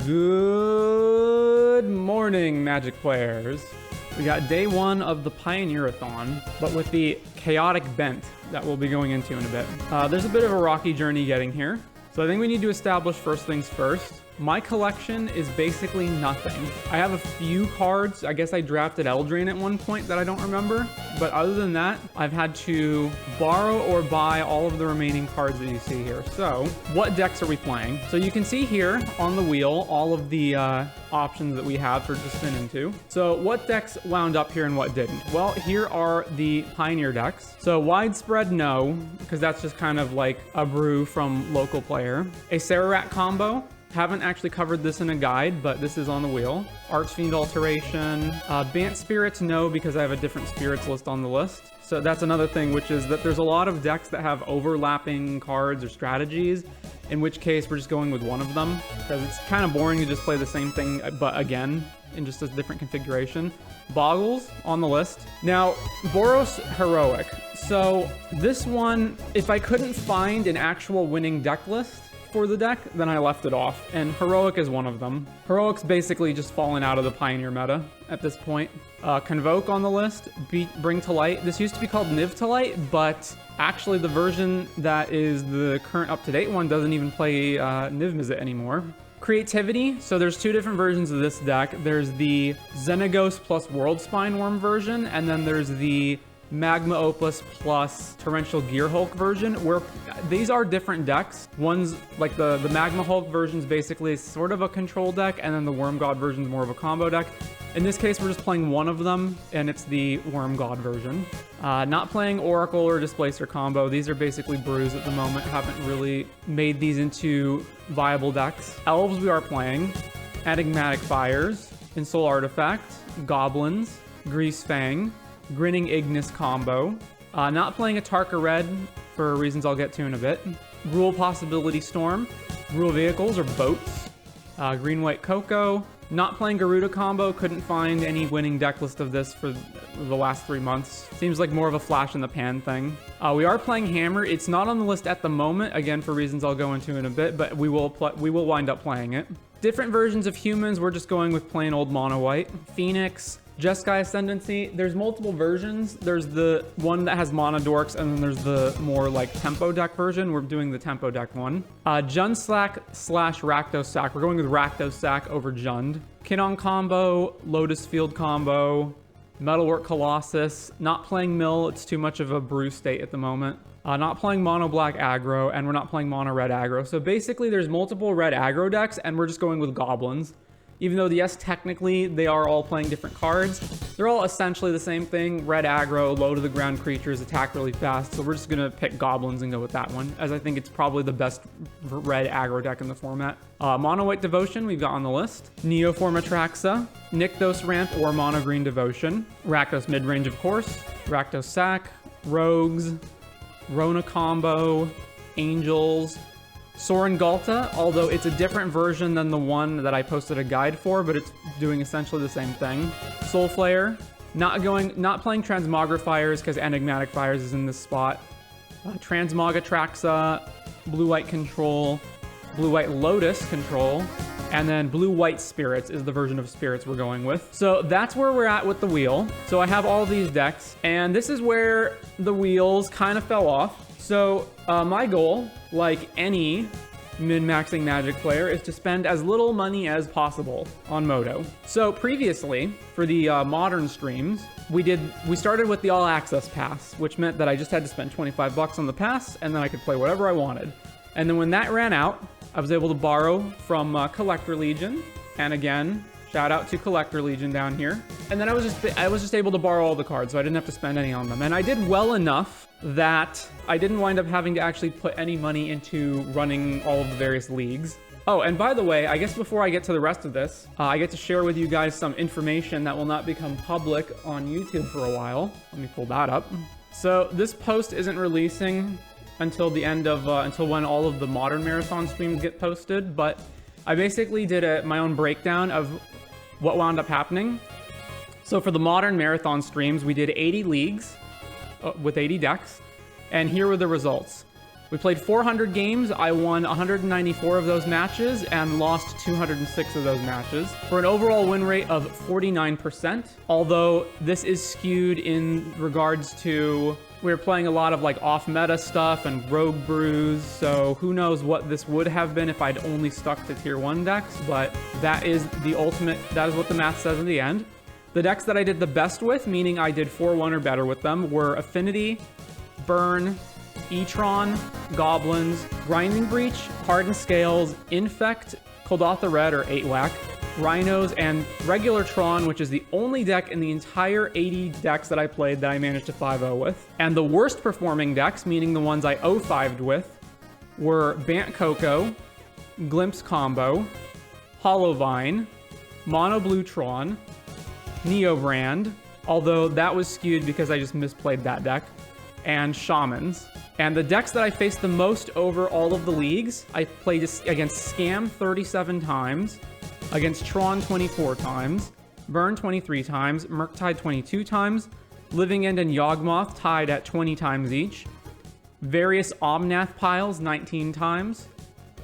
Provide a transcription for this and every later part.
Good morning, Magic players. We got day one of the Pioneer-a-thon, but with the chaotic bent that we'll be going into in a bit. There's a bit of a rocky journey getting here, so I think we need to establish first things first. My collection is basically nothing. I have a few cards. I guess I drafted Eldraine at one point that I don't remember. But other than that, I've had to borrow or buy all of the remaining cards that you see here. So what decks are we playing? So you can see here on the wheel all of the options that we have for to spin into. So what decks wound up here and what didn't? Well, here are the Pioneer decks. So widespread, no, because that's just kind of like a brew from local player. A Sararat combo. Haven't actually covered this in a guide, but this is on the wheel. Archfiend Alteration. Bant Spirits, no, because I have a different Spirits list on the list. So that's another thing, which is that there's a lot of decks that have overlapping cards or strategies, in which case we're just going with one of them, because it's kind of boring to just play the same thing, but again, in just a different configuration. Boggles on the list. Now, Boros Heroic. So this one, if I couldn't find an actual winning deck list for the deck, then I left it off, and Heroic is one of them. Heroic's basically just fallen out of the Pioneer meta at this point. Convoke on the list, Bring to Light. This used to be called Niv to Light, but actually the version that is the current up-to-date one doesn't even play Niv Mizzet anymore. Creativity, so there's two different versions of this deck. There's the Xenagos plus World Spine Worm version, and then there's the Magma Opus plus Torrential Gear Hulk version, where these are different decks. One's like the Magma Hulk version is basically sort of a control deck, and then the Worm God version is more of a combo deck. In this case, we're just playing one of them, and it's the Worm God version. Not playing Oracle or Displacer combo. These are basically brews at the moment. Haven't really made these into viable decks. Elves we are playing. Enigmatic Fires, Ensoul Artifact, Goblins, Grease Fang, Grinning Ignis combo. Not playing a Tarka Red for reasons I'll get to in a bit. Rule Possibility Storm. Rule Vehicles or Boats. Green White Cocoa. Not playing Garuda combo. Couldn't find any winning deck list of this for the last 3 months. Seems like more of a flash in the pan thing. We are playing Hammer. It's not on the list at the moment, again for reasons I'll go into in a bit, but we will wind up playing it. Different versions of humans. We're just going with plain old mono white. Phoenix. Jeskai Ascendancy, there's multiple versions. There's the one that has Mana Dorks, and then there's the more like tempo deck version. We're doing the tempo deck one. Jund Slack / Rakdos Sack. We're going with Rakdos Sack over Jund. Kinnon combo, Lotus Field combo, Metalwork Colossus. Not playing Mill, it's too much of a brew state at the moment. Not playing mono black aggro, and we're not playing mono red aggro. So basically there's multiple red aggro decks, and we're just going with goblins. Even though, yes, technically they are all playing different cards, they're all essentially the same thing. Red aggro, low to the ground creatures, attack really fast. So we're just going to pick goblins and go with that one, as I think it's probably the best red aggro deck in the format. Mono White Devotion we've got on the list. Neoform Atraxa, Nykthos Ramp or Mono Green Devotion. Rakdos Midrange, of course. Rakdos Sack, Rogues, Rona Combo, Angels, Sorin Galta, although it's a different version than the one that I posted a guide for, but it's doing essentially the same thing. Soul Flayer, not playing Transmogrifiers because Enigmatic Fires is in this spot. Transmog Atraxa, Blue-White Control, Blue-White Lotus Control, and then Blue-White Spirits is the version of Spirits we're going with. So that's where we're at with the wheel. So I have all these decks, and this is where the wheels kind of fell off. So my goal, like any min-maxing Magic player, is to spend as little money as possible on Moto. So previously, for the modern streams, we started with the All Access Pass, which meant that I just had to spend 25 bucks on the pass, and then I could play whatever I wanted. And then when that ran out, I was able to borrow from Collector Legion, and again, shout out to Collector Legion down here. And then I was just able to borrow all the cards, so I didn't have to spend any on them. And I did well enough that I didn't wind up having to actually put any money into running all of the various leagues. Oh, and by the way, I guess before I get to the rest of this, I get to share with you guys some information that will not become public on YouTube for a while. Let me pull that up. So this post isn't releasing until the end of, until when all of the modern marathon streams get posted, but I basically did my own breakdown of what wound up happening. So for the modern marathon streams, we did 80 leagues with 80 decks, and here were the results. We played 400 games. I won 194 of those matches and lost 206 of those matches for an overall win rate of 49%. Although this is skewed in regards to we were playing a lot of like off-meta stuff and rogue brews, so who knows what this would have been if I'd only stuck to tier 1 decks, but that is what the math says in the end. The decks that I did the best with, meaning I did 4-1 or better with them, were Affinity, Burn, E-Tron, Goblins, Grinding Breach, Hardened Scales, Infect, Kuldotha Red or 8-Whack, Rhinos, and regular Tron, which is the only deck in the entire 80 decks that I played that I managed to 5-0 with. And the worst performing decks, meaning the ones I 0-5'd with, were Bant Coco, Glimpse Combo, Hollowvine, Mono Blue Tron, Neo Brand, although that was skewed because I just misplayed that deck, and Shamans. And the decks that I faced the most over all of the leagues, I played against Scam 37 times, against Tron 24 times, Burn 23 times, Murktide 22 times, Living End and Yawgmoth tied at 20 times each, various Omnath piles 19 times,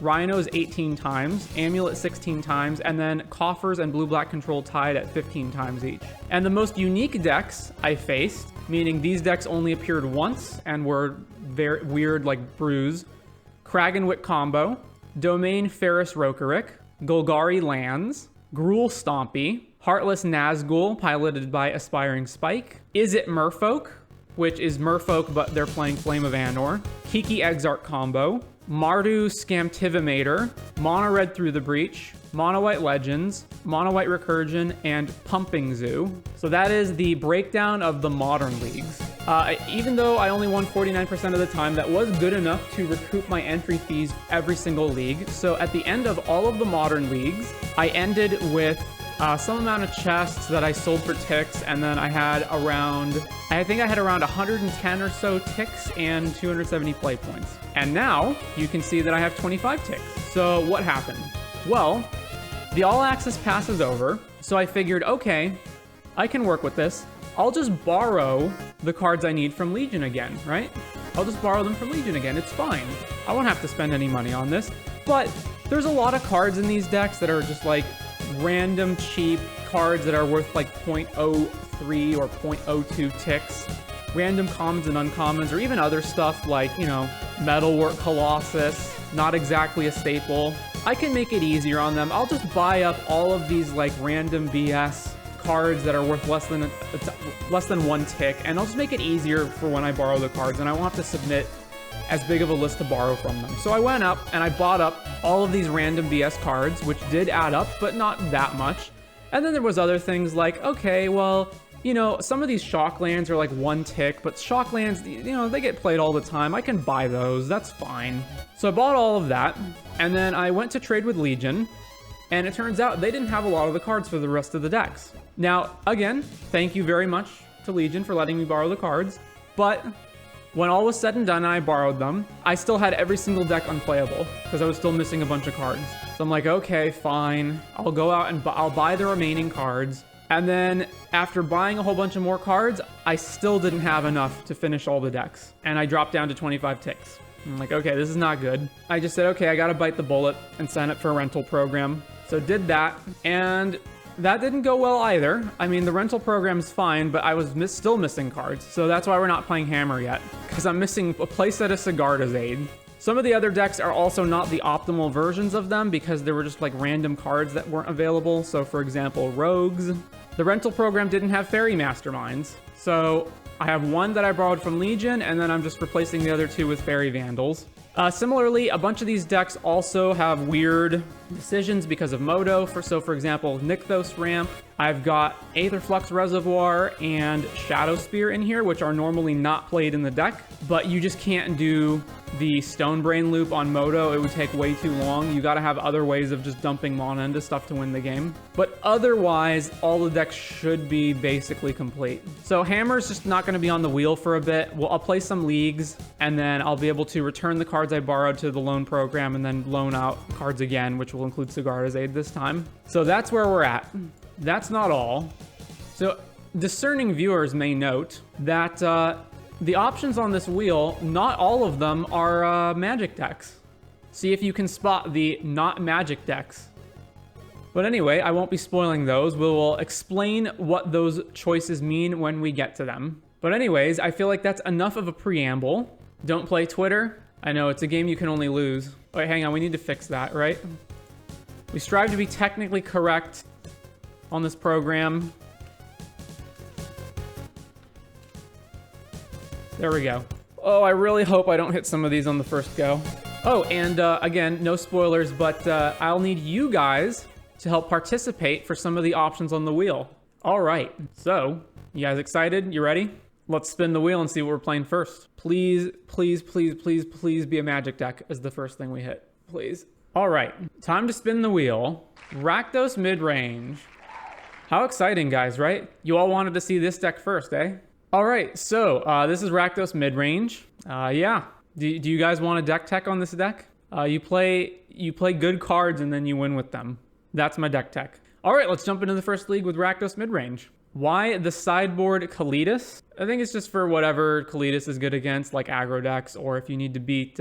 Rhinos 18 times, Amulet 16 times, and then Coffers and Blue-Black Control tied at 15 times each. And the most unique decks I faced, meaning these decks only appeared once and were very weird like brews, Kragenwick Combo, Domain Ferris Rokerik, Golgari Lands, Gruul Stompy, Heartless Nazgul piloted by Aspiring Spike, Is It Merfolk, which is Merfolk but they're playing Flame of Anor, Kiki Exarch Combo, Mardu Scamtivimator, Mono Red Through the Breach, Mono White Legends, Mono White Recursion, and Pumping Zoo. So that is the breakdown of the modern leagues. Even though I only won 49% of the time, that was good enough to recoup my entry fees every single league. So at the end of all of the modern leagues, I ended with some amount of chests that I sold for ticks, and then I think I had around 110 or so ticks and 270 play points. And now you can see that I have 25 ticks. So what happened? Well, the All Access Pass is over, so I figured, okay, I can work with this. I'll just borrow the cards I need from Legion again, right? I'll just borrow them from Legion again. It's fine. I won't have to spend any money on this. But there's a lot of cards in these decks that are just like random cheap cards that are worth like 0.03 or 0.02 ticks. Random commons and uncommons, or even other stuff like, you know, Metalwork Colossus, not exactly a staple. I can make it easier on them. I'll just buy up all of these like random BS cards that are worth less than 1 tick, and I'll just make it easier for when I borrow the cards, and I won't have to submit as big of a list to borrow from them. So I went up and I bought up all of these random BS cards, which did add up, but not that much. And then there was other things like, okay, well, you know, some of these Shocklands are like 1 tick, but Shocklands, you know, they get played all the time. I can buy those, that's fine. So I bought all of that, and then I went to trade with Legion, and it turns out they didn't have a lot of the cards for the rest of the decks. Now, again, thank you very much to Legion for letting me borrow the cards, but when all was said and done and I borrowed them, I still had every single deck unplayable because I was still missing a bunch of cards. So I'm like, okay, fine. I'll go out and I'll buy the remaining cards. And then after buying a whole bunch of more cards, I still didn't have enough to finish all the decks. And I dropped down to 25 ticks. I'm like, okay, this is not good. I just said, okay, I gotta bite the bullet and sign up for a rental program. So did that, and that didn't go well either. I mean, the rental program's fine, but I was still missing cards. So that's why we're not playing Hammer yet, because I'm missing a playset of Sigarda's Aid. Some of the other decks are also not the optimal versions of them because there were just like random cards that weren't available. So for example, Rogues. The rental program didn't have Fairy Masterminds. So I have one that I borrowed from Legion, and then I'm just replacing the other 2 with Fairy Vandals. Similarly, a bunch of these decks also have weird decisions because of Moto. For example, Nykthos Ramp. I've got Aetherflux Reservoir and Shadow Spear in here, which are normally not played in the deck, but you just can't do the Stone Brain loop on Moto. It would take way too long. You gotta have other ways of just dumping mana into stuff to win the game. But otherwise, all the decks should be basically complete. So Hammer's just not gonna be on the wheel for a bit. Well, I'll play some leagues, and then I'll be able to return the cards I borrowed to the loan program and then loan out cards again, which will include Sigarda's Aid this time. So that's where we're at. That's not all. So discerning viewers may note that the options on this wheel, not all of them are magic decks. See if you can spot the not magic decks. But anyway, I won't be spoiling those. We will explain what those choices mean when we get to them. But anyways, I feel like that's enough of a preamble. Don't play Twitter. I know, it's a game you can only lose. Wait, hang on, we need to fix that, right? We strive to be technically correct on this program. There we go. Oh, I really hope I don't hit some of these on the first go. Oh, and again, no spoilers, but I'll need you guys to help participate for some of the options on the wheel. All right, so you guys excited? You ready? Let's spin the wheel and see what we're playing first. Please, please, please, please, please be a magic deck as the first thing we hit. Please. All right, time to spin the wheel. Rakdos Midrange. How exciting, guys, right? You all wanted to see this deck first, eh? All right, so this is Rakdos Midrange. Yeah, do you guys want a deck tech on this deck? You play good cards and then you win with them. That's my deck tech. All right, let's jump into the first league with Rakdos Midrange. Why the sideboard Kalitas? I think it's just for whatever Kalitas is good against, like aggro decks, or if you need to beat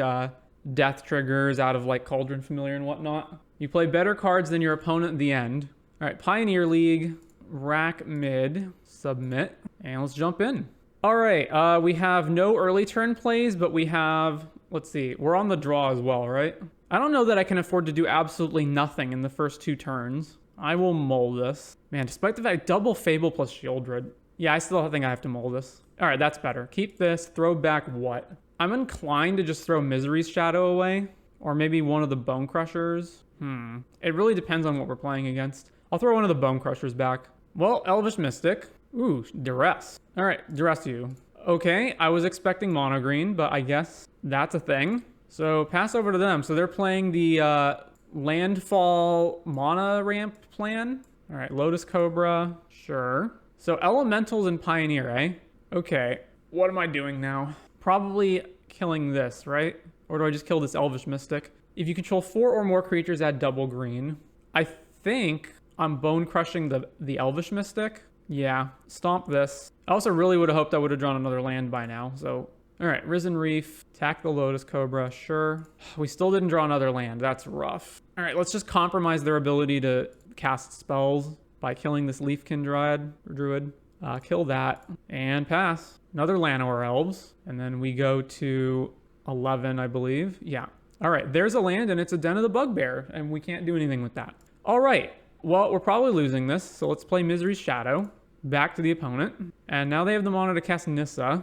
death triggers out of like Cauldron Familiar and whatnot. You play better cards than your opponent at the end. All right, Pioneer League, Rack Mid, submit, and let's jump in. All right, we have no early turn plays, but we have, let's see, we're on the draw as well, right? I don't know that I can afford to do absolutely nothing in the first 2 turns. I will mull this. Man, despite the fact, double Fable plus Shieldred. Yeah, I still think I have to mull this. All right, that's better. Keep this, throw back what? I'm inclined to just throw Misery's Shadow away, or maybe one of the Bone Crushers. It really depends on what we're playing against. I'll throw one of the Bone Crushers back. Well, Elvish Mystic. Ooh, Duress. All right, Duress you. Okay, I was expecting mono green, but I guess that's a thing. So pass over to them. So they're playing the Landfall Mana Ramp plan. All right, Lotus Cobra, sure. So Elementals and Pioneer, eh? Okay, what am I doing now? Probably killing this, right? Or do I just kill this Elvish Mystic? If you control 4 or more creatures, add double green. I think I'm bone crushing the Elvish Mystic. Yeah, stomp this. I also really would have hoped I would have drawn another land by now, so... All right, Risen Reef, attack the Lotus Cobra, sure. We still didn't draw another land, that's rough. All right, let's just compromise their ability to cast spells by killing this Leafkin Druid. Kill that, and pass. Another Llanowar Elves, and then we go to 11, I believe. Yeah. All right, there's a land, and it's a Den of the Bugbear, and we can't do anything with that. All right, well, we're probably losing this, so let's play Misery's Shadow. Back to the opponent. And now they have the mana to cast Nissa.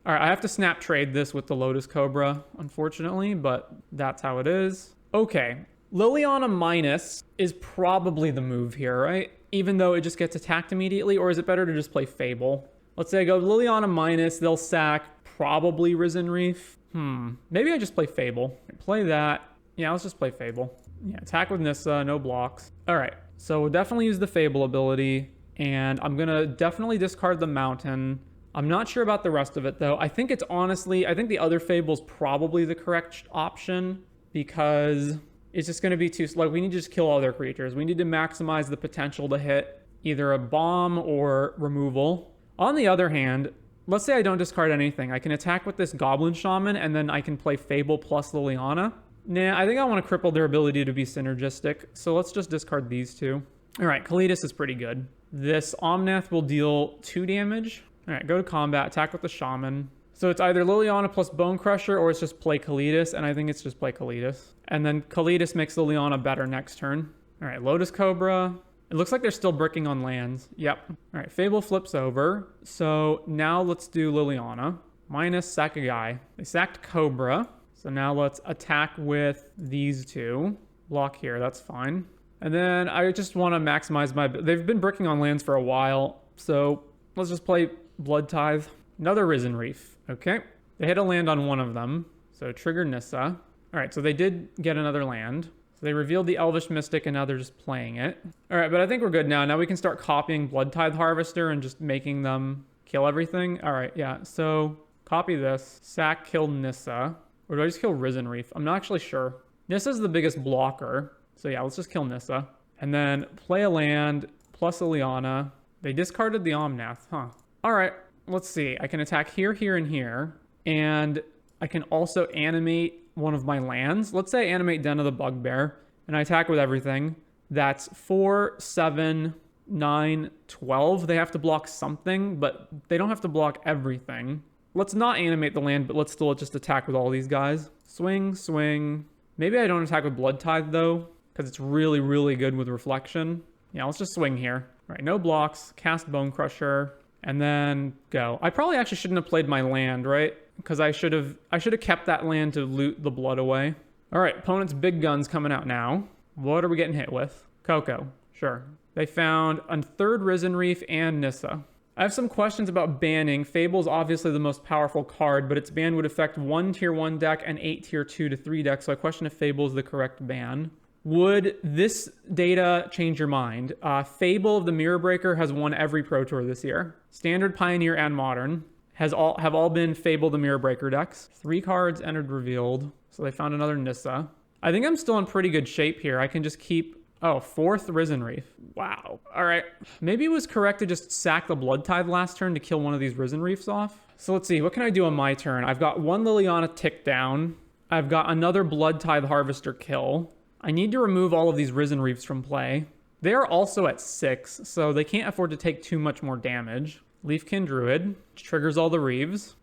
All right, I have to snap trade this with the Lotus Cobra, unfortunately, but that's how it is. Okay, Liliana minus is probably the move here, right? Even though it just gets attacked immediately, or is it better to just play Fable? Let's say I go Liliana minus, they'll sack probably Risen Reef. Maybe I just play Fable. Play that. Yeah, let's just play Fable. Yeah, attack with Nissa, no blocks. All right, so we'll definitely use the Fable ability, and I'm gonna definitely discard the Mountain. I'm not sure about the rest of it, though. I think it's honestly, I think the other Fable's probably the correct option because it's just going to be too slow. We need to just kill all their creatures. We need to maximize the potential to hit either a bomb or removal. On the other hand, let's say I don't discard anything. I can attack with this Goblin Shaman, and then I can play Fable plus Liliana. Nah, I think I want to cripple their ability to be synergistic, so let's just discard these two. All right, Kalitas is pretty good. This Omnath will deal 2 damage. All right, go to combat, attack with the Shaman. So it's either Liliana plus Bone Crusher, or it's just play Kalitas, and I think it's just play Kalitas. And then Kalitas makes Liliana better next turn. All right, Lotus Cobra. It looks like they're still bricking on lands. Yep. All right, Fable flips over. So now let's do Liliana. Minus sack a guy. They sacked Cobra. So now let's attack with these two. Block here, that's fine. And then I just want to maximize my... They've been bricking on lands for a while, so let's just play Blood Tithe. Another Risen Reef. Okay. They hit a land on one of them, so trigger Nissa. All right, so they did get another land. So they revealed the Elvish Mystic, and now they're just playing it. All right, but I think we're good now. Now we can start copying Blood Tithe Harvester and just making them kill everything. All right, yeah. So copy this. Sack, kill Nissa. Or do I just kill Risen Reef? I'm not actually sure. Nissa's the biggest blocker. So yeah, let's just kill Nissa. And then play a land plus Liliana. They discarded the Omnath, huh? All right. let's see. I can attack here, here, and here. And I can also animate one of my lands. Let's say I animate Den of the Bugbear, and I attack with everything. That's 4, 7, 9, 12. They have to block something, but they don't have to block everything. Let's not animate the land, but let's still just attack with all these guys. Swing, swing. Maybe I don't attack with Blood Tithe, though, because it's really, really good with Reflection. Yeah, let's just swing here. All right, no blocks. Cast Bone Crusher, and then go. I probably actually shouldn't have played my land, right? Because I should have kept that land to loot the blood away. All right, opponent's big guns coming out now. What are we getting hit with? Coco, sure. They found a 3rd Risen Reef and Nissa. I have some questions about banning. Fable's obviously the most powerful card, but its ban would affect 1 tier 1 deck and 8 tier 2 to 3 decks, so I question if Fable's the correct ban. Would this data change your mind? Fable of the Mirror Breaker has won every Pro Tour this year. Standard, Pioneer, and Modern have all been Fable the Mirror Breaker decks. 3 cards entered revealed, so they found another Nissa. I think I'm still in pretty good shape here. I can just keep... Oh, 4th Risen Reef. Wow. All right. Maybe it was correct to just sack the Blood Tithe last turn to kill one of these Risen Reefs off. So let's see. What can I do on my turn? I've got 1 Liliana tick down. I've got another Blood Tithe Harvester kill. I need to remove all of these Risen Reefs from play. They are also at 6, so they can't afford to take too much more damage. Leafkin Druid. Triggers all the Reeves.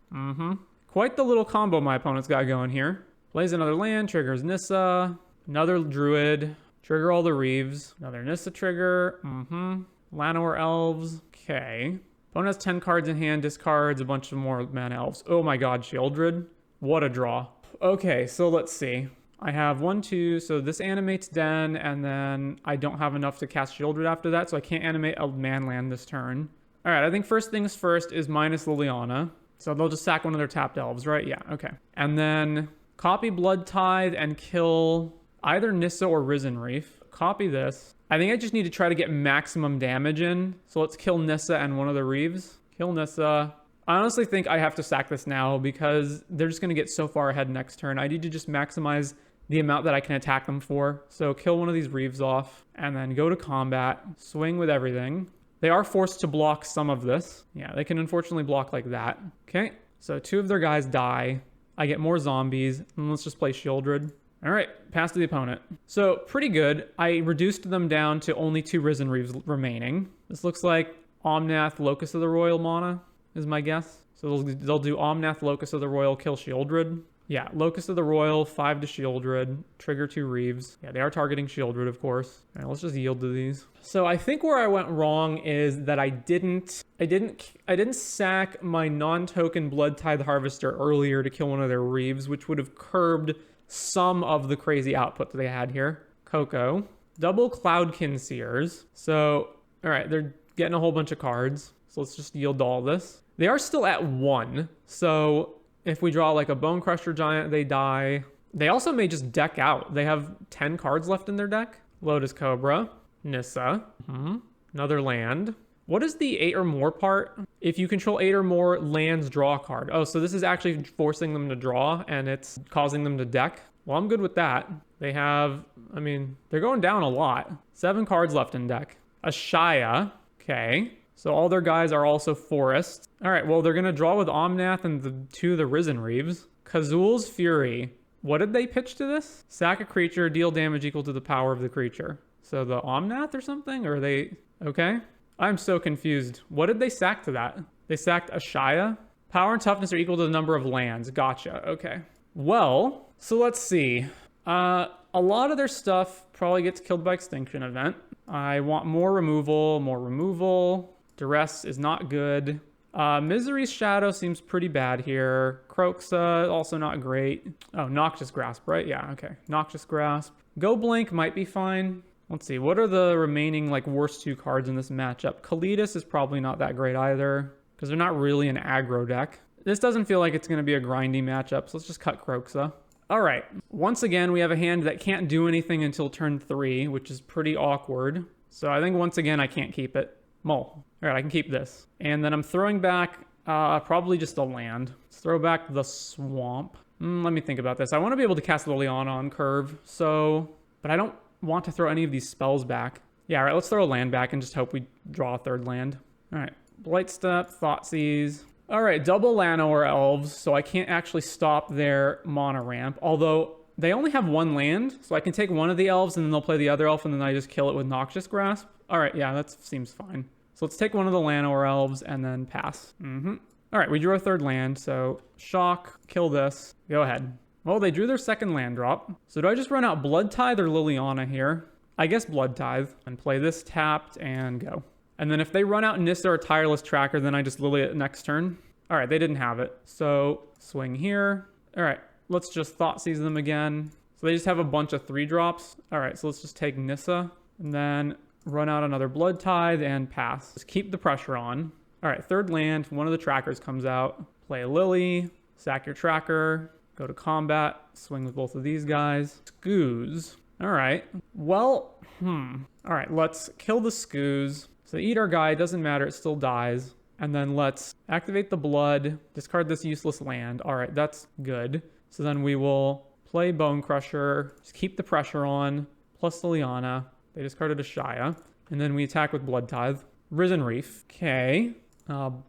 Quite the little combo my opponent's got going here. Plays another land. Triggers Nissa. Another Druid. Trigger all the Reeves. Another Nissa trigger. Llanowar Elves. Okay. Opponent has 10 cards in hand, discards a bunch of more mana elves. Oh my god, Shieldred. What a draw. Okay, so let's see. I have 1, 2, so this animates Den, and then I don't have enough to cast Shieldred after that, so I can't animate a man land this turn. Alright, I think first things first is minus Liliana. So they'll just sack one of their tapped elves, right? Yeah, okay. And then copy Blood Tithe and kill either Nissa or Risen Reef. Copy this. I think I just need to try to get maximum damage in. So let's kill Nissa and one of the Reeves. Kill Nissa. I honestly think I have to sack this now because they're just going to get so far ahead next turn. I need to just maximize the amount that I can attack them for. So kill one of these Reeves off and then go to combat. Swing with everything. They are forced to block some of this. Yeah, they can unfortunately block like that. Okay, so 2 of their guys die. I get more zombies. And let's just play Shieldred. All right, pass to the opponent. So pretty good. I reduced them down to only 2 Risen Reeves remaining. This looks like Omnath, Locust of the Royal mana is my guess. So they'll do Omnath, Locust of the Royal, kill Shieldred. Yeah, Locust of the Royal, 5 to Shieldred, trigger 2 Reeves. Yeah, they are targeting Shieldred, of course. All right, let's just yield to these. So I think where I went wrong is that I didn't sack my non-token Blood Tithe Harvester earlier to kill one of their Reeves, which would have curbed some of the crazy output that they had here. Coco. Double Cloudkin Seers. So, all right, they're getting a whole bunch of cards. So let's just yield to all this. They are still at 1. So if we draw like a Bone Crusher Giant, they die. They also may just deck out. They have 10 cards left in their deck. Lotus Cobra. Nissa. Another land. What is the 8 or more part? If you control 8 or more lands, draw a card. Oh, so this is actually forcing them to draw and it's causing them to deck. Well, I'm good with that. They have, I mean, they're going down a lot. 7 cards left in deck. Ashaya. Okay. So all their guys are also forests. All right, well, they're going to draw with Omnath and the 2 of the Risen Reeves. Kazul's Fury. What did they pitch to this? Sack a creature, deal damage equal to the power of the creature. So the Omnath or something? Or are they... Okay. I'm so confused. What did they sack to that? They sacked Ashaya? Power and toughness are equal to the number of lands. Gotcha. Okay. Well, so let's see. A lot of their stuff probably gets killed by Extinction Event. I want more removal, more removal. Duress is not good. Misery's Shadow seems pretty bad here. Croxa, also not great. Oh, Noxious Grasp, right? Yeah, okay. Noxious Grasp. Go Blink might be fine. Let's see, what are the remaining like worst 2 cards in this matchup? Kalidas is probably not that great either, because they're not really an aggro deck. This doesn't feel like it's going to be a grindy matchup, so let's just cut Croxa. All right, once again, we have a hand that can't do anything until turn 3, which is pretty awkward. So I think once again, I can't keep it. Mull. All right, I can keep this. And then I'm throwing back probably just a land. Let's throw back the Swamp. Let me think about this. I want to be able to cast Liliana on curve, so... But I don't want to throw any of these spells back. Yeah, all right, let's throw a land back and just hope we draw a 3rd land. All right, Blightstep, Thoughtseize. All right, double Llanowar Elves, so I can't actually stop their mana ramp, although they only have one land, so I can take one of the elves and then they'll play the other elf and then I just kill it with Noxious Grasp. All right, yeah, that seems fine. So let's take one of the Llanowar Elves and then pass. All right, we drew our third land, so shock, kill this, go ahead. Well, they drew their second land drop. So do I just run out Blood Tithe or Liliana here? I guess Blood Tithe, and play this tapped and go. And then if they run out Nissa or Tireless Tracker, then I just Lily it next turn. All right, they didn't have it. So swing here. All right, let's just Thoughtseize them again. So they just have a bunch of 3-drops. All right, so let's just take Nissa and then run out another Blood Tithe and pass. Just keep the pressure on. All right, third land, one of the trackers comes out. Play a Lily, sack your tracker, go to combat, swing with both of these guys. Scoos. All right, well, All right, let's kill the Scoos. So eat our guy, doesn't matter, it still dies. And then let's activate the blood, discard this useless land. All right, that's good. So then we will play Bone Crusher, just keep the pressure on, plus Liliana. They discarded a Shia. And then we attack with Blood Tithe. Risen Reef, okay.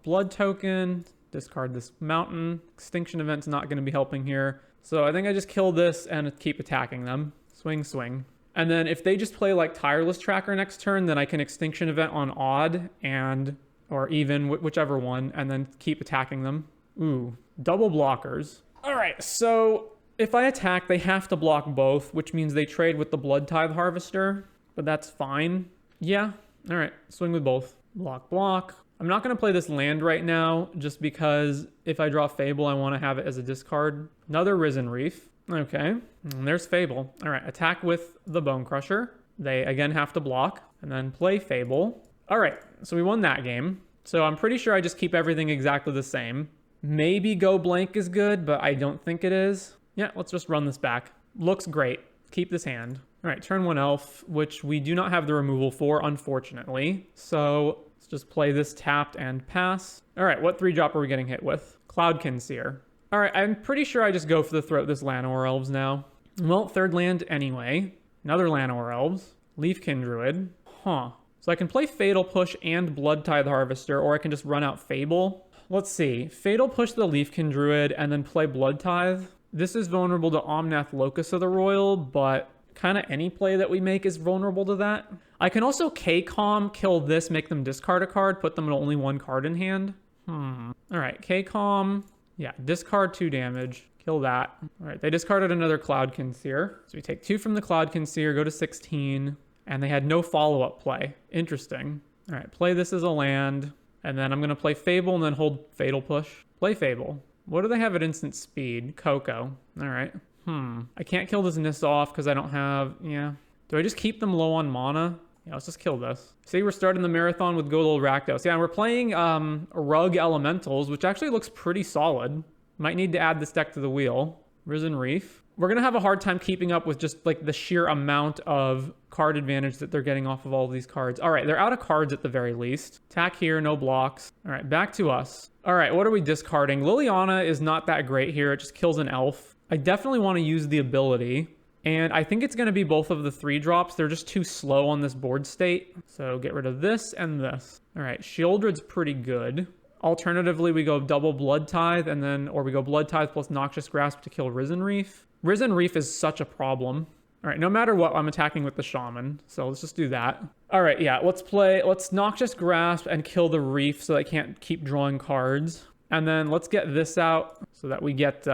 Blood token, discard this mountain. Extinction event's not going to be helping here. So I think I just kill this and keep attacking them. Swing, swing. And then if they just play like Tireless Tracker next turn, then I can Extinction Event on odd and, or even, whichever one, and then keep attacking them. Ooh, double blockers. All right, so if I attack, they have to block both, which means they trade with the Blood Tithe Harvester, but that's fine. Yeah, all right, swing with both. Block, block. I'm not going to play this land right now, just because if I draw Fable, I want to have it as a discard. Another Risen Reef. Okay, and there's Fable. All right, attack with the Bone Crusher. They, again, have to block, and then play Fable. All right, so we won that game. So I'm pretty sure I just keep everything exactly the same. Maybe go blank is good, but I don't think it is. Yeah, let's just run this back. Looks great. Keep this hand. All right, turn 1 elf, which we do not have the removal for, unfortunately. So let's just play this tapped and pass. All right, what 3-drop are we getting hit with? Cloudkin Seer. All right, I'm pretty sure I just go for the throat this Llanowar Elves now. Well, third land anyway. Another Llanowar Elves. Leafkin Druid. Huh. So I can play Fatal Push and Blood Tithe Harvester, or I can just run out Fable. Let's see. Fatal Push the Leafkin Druid and then play Blood Tithe. This is vulnerable to Omnath Locus of the Royal, but kind of any play that we make is vulnerable to that. I can also K-Calm, kill this, make them discard a card, put them with only 1 card in hand. All right, K-Calm. Yeah, discard 2 damage. Kill that. All right, they discarded another Cloudkin Seer. So we take 2 from the Cloudkin Seer, go to 16, and they had no follow-up play. Interesting. All right, play this as a land, and then I'm going to play Fable and then hold Fatal Push. Play Fable. What do they have at instant speed? Coco. All right. I can't kill this Nissa off because I don't have... Yeah. Do I just keep them low on mana? Yeah, let's just kill this. See, we're starting the marathon with good old Rakdos. Yeah, and we're playing Rug Elementals, which actually looks pretty solid. Might need to add this deck to the wheel. Risen Reef. We're going to have a hard time keeping up with just like the sheer amount of card advantage that they're getting off of all of these cards. All right, they're out of cards at the very least. Attack here, no blocks. All right, back to us. All right, what are we discarding? Liliana is not that great here. It just kills an elf. I definitely want to use the ability. And I think it's going to be both of the 3-drops. They're just too slow on this board state. So get rid of this and this. All right, Shieldred's pretty good. Alternatively, we go double Blood Tithe and then, or we go Blood Tithe plus Noxious Grasp to kill Risen Reef. Risen Reef is such a problem. All right, no matter what, I'm attacking with the Shaman. So let's just do that. All right, yeah, let's Noxious Grasp and kill the Reef so they can't keep drawing cards. And then let's get this out so that we get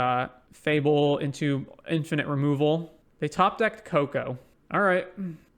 Fable into infinite removal. They top-decked Coco. All right.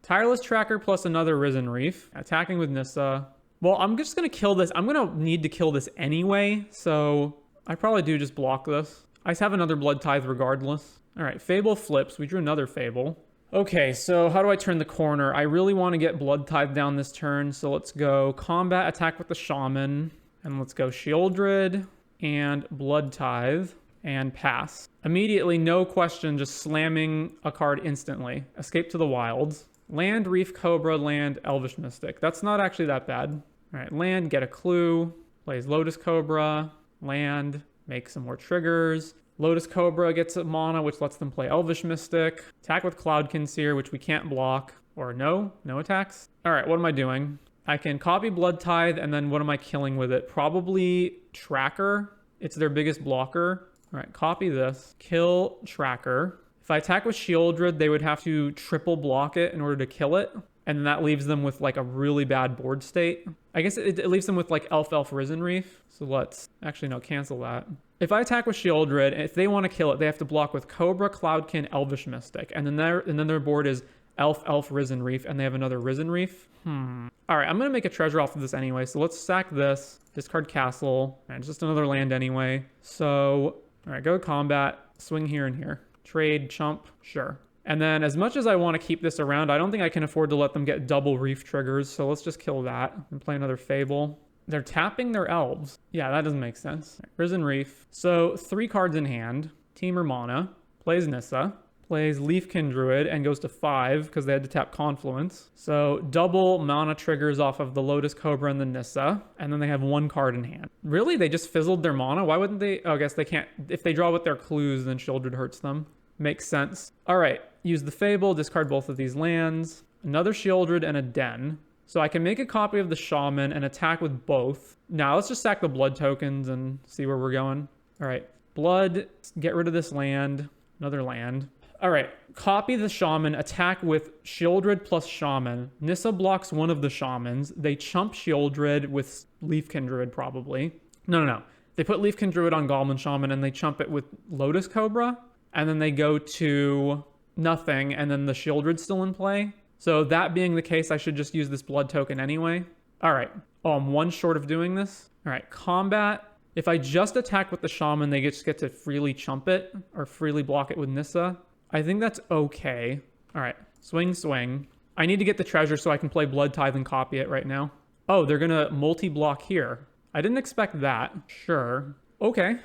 Tireless Tracker plus another Risen Reef. Attacking with Nissa. Well, I'm just going to kill this. I'm going to need to kill this anyway, so I probably do just block this. I just have another Blood Tithe regardless. All right, Fable flips. We drew another Fable. Okay, so how do I turn the corner? I really want to get Blood Tithe down this turn, so let's go Combat, attack with the Shaman, and let's go Shieldred and Blood Tithe. And pass. Immediately, no question, just slamming a card instantly. Escape to the Wilds. Land, Reef, Cobra, land, Elvish Mystic. That's not actually that bad. All right, land, get a clue. Plays Lotus Cobra. Land, make some more triggers. Lotus Cobra gets a mana, which lets them play Elvish Mystic. Attack with Cloudkin Seer, which we can't block. Or no attacks. All right, what am I doing? I can copy Blood Tithe, and then what am I killing with it? Probably Tracker. It's their biggest blocker. All right, copy this. Kill Tracker. If I attack with Shieldred, they would have to triple block it in order to kill it. And that leaves them with like a really bad board state. I guess it leaves them with like Elf Risen Reef. So let's actually no, cancel that. If I attack with Shieldred, if they want to kill it, they have to block with Cobra, Cloudkin, Elvish Mystic. And then their board is Elf Risen Reef, and they have another Risen Reef. All right, I'm going to make a treasure off of this anyway. So let's sack this, discard Castle, and just another land anyway. So, all right, go to combat, swing here and here. Trade, chump, sure. And then as much as I want to keep this around, I don't think I can afford to let them get double reef triggers. So let's just kill that and play another Fable. They're tapping their elves. Yeah, that doesn't make sense. Risen Reef. So 3 cards in hand. Temur mana. Plays Nissa. Plays Leafkin Druid and goes to 5 because they had to tap Confluence. So double mana triggers off of the Lotus Cobra and the Nissa. And then they have 1 card in hand. Really? They just fizzled their mana? Why wouldn't they? Oh, I guess they can't. If they draw with their clues, then Shieldred hurts them. Makes sense. All right. Use the Fable. Discard both of these lands. Another Shieldred and a Den. So I can make a copy of the Shaman and attack with both. Now let's just sack the blood tokens and see where we're going. All right. Blood. Get rid of this land. Another land. All right, copy the Shaman, attack with Shieldred plus Shaman. Nissa blocks one of the Shamans. They chump Shieldred with Leafkin Druid probably. No. They put Leafkin Druid on Goblin Shaman and they chump it with Lotus Cobra. And then they go to nothing and then the Shieldred's still in play. So that being the case, I should just use this blood token anyway. All right. Oh, I'm 1 short of doing this. All right, combat. If I just attack with the Shaman, they just get to freely chump it or freely block it with Nissa. I think that's okay. All right, swing. I need to get the treasure so I can play Blood Tithe and copy it right now. Oh, they're gonna multi-block here. I didn't expect that. Sure. Okay.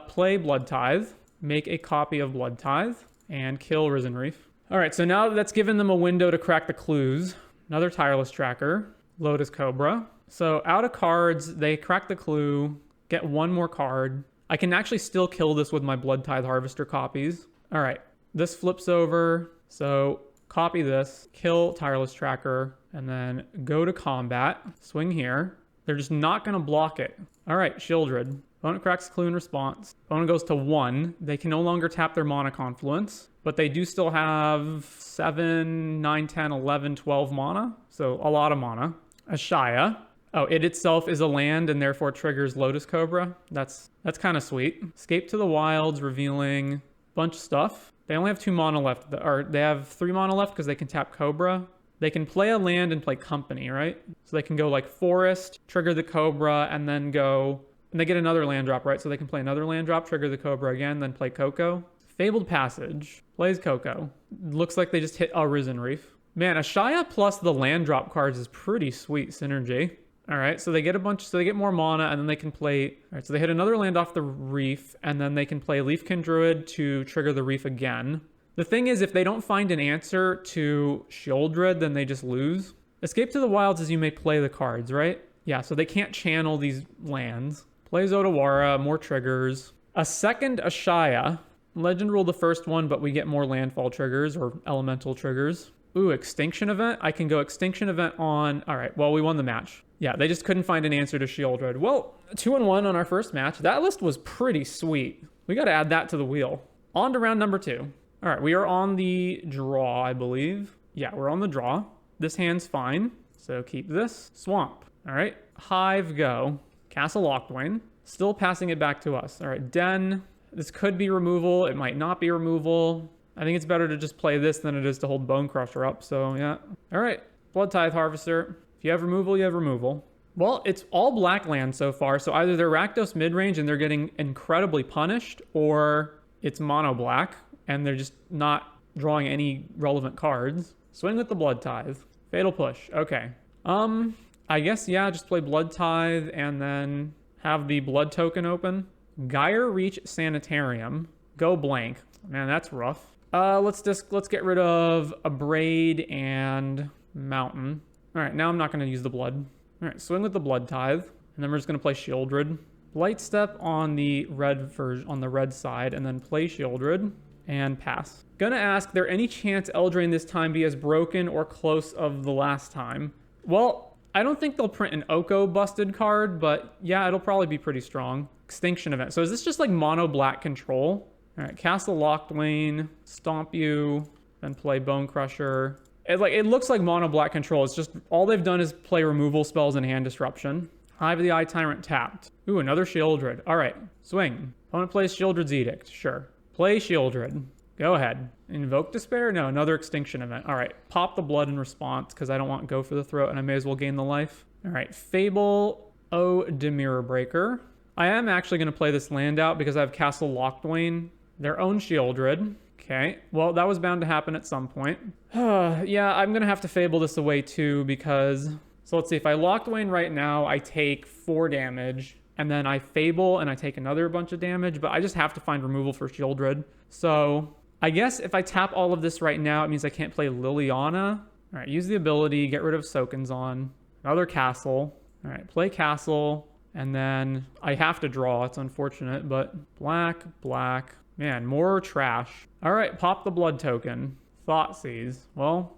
Play Blood Tithe, make a copy of Blood Tithe, and kill Risen Reef. All right, so now that's given them a window to crack the clues. Another Tireless Tracker, Lotus Cobra. So out of cards, they crack the clue, get 1 more card. I can actually still kill this with my Blood Tithe Harvester copies. All right. This flips over, so copy this, kill Tireless Tracker, and then go to combat, swing here. They're just not going to block it. All right, Shieldred. Opponent cracks clue in response. Opponent goes to 1. They can no longer tap their mana confluence, but they do still have 7, 9, 10, 11, 12 mana, so a lot of mana. Ashaya. Oh, it itself is a land and therefore triggers Lotus Cobra. That's kind of sweet. Escape to the Wilds, revealing bunch of stuff. They only have 2 mana left, or they have 3 mana left because they can tap Cobra. They can play a land and play Company, right? So they can go like Forest, trigger the Cobra, and then go, and they get another land drop, right? So they can play another land drop, trigger the Cobra again, then play Coco. Fabled Passage, plays Coco. Looks like they just hit a Risen Reef. Man, Ashaya plus the land drop cards is pretty sweet synergy. All right, so they get so they get more mana, and then they can play, all right, so they hit another land off the Reef, and then they can play Leafkin Druid to trigger the Reef again. The thing is, if they don't find an answer to Shieldred, then they just lose. Escape to the Wilds is you may play the cards, right? Yeah, so they can't channel these lands. Plays Otawara, more triggers. A second Ashaya. Legend rule the first one, but we get more landfall triggers or elemental triggers. Ooh, Extinction Event. I can go Extinction Event on... All right, well, we won the match. Yeah, they just couldn't find an answer to Shieldred. Well, 2-1 on our first match. That list was pretty sweet. We got to add that to the wheel. On to round number 2. All right, we are on the draw, I believe. Yeah, we're on the draw. This hand's fine, so keep this. Swamp. All right, Hive, go. Castle Locthwain. Still passing it back to us. All right, Den. This could be removal. It might not be removal. I think it's better to just play this than it is to hold Bone Crusher up, so yeah. All right, Blood Tithe Harvester. If you have removal, you have removal. Well, it's all black land so far, so either they're Rakdos midrange and they're getting incredibly punished, or it's mono black and they're just not drawing any relevant cards. Swing with the Blood Tithe. Fatal Push. Okay. I guess, yeah, just play Blood Tithe and then have the blood token open. Gyre Reach Sanitarium. Go blank. Man, that's rough. Let's get rid of Abrade and Mountain. All right, now I'm not going to use the blood. All right, swing with the Blood Tithe, and then we're just going to play Shieldred. Blight Step on the red on the red side, and then play Shieldred and pass. Gonna ask, there any chance Eldraine this time be as broken or close of the last time? Well, I don't think they'll print an Oko busted card, but yeah, it'll probably be pretty strong. Extinction Event. So is this just like mono black control? All right, Castle Locthwain, stomp you, then play Bone Crusher. It looks like mono black control. It's just all they've done is play removal spells and hand disruption. Hive of the Eye Tyrant tapped. Ooh, another Shieldred. All right, swing. Opponent plays Shieldred's Edict. Sure. Play Shieldred. Go ahead. Invoke Despair? No, another Extinction Event. All right, pop the blood in response because I don't want Go for the Throat and I may as well gain the life. All right, Fable O Demira Breaker. I am actually going to play this land out because I have Castle Locthwain, their own Shieldred. Okay, well, that was bound to happen at some point. Yeah, I'm going to have to Fable this away too because... So let's see, if I Locthwain right now, I take 4 damage, and then I Fable and I take another bunch of damage, but I just have to find removal for Shieldred. So I guess if I tap all of this right now, it means I can't play Liliana. All right, use the ability, get rid of Soken's-On. Another Castle. All right, play Castle. And then I have to draw. It's unfortunate, but black, black. Man, more trash. All right, pop the blood token. Thoughtseize. Well,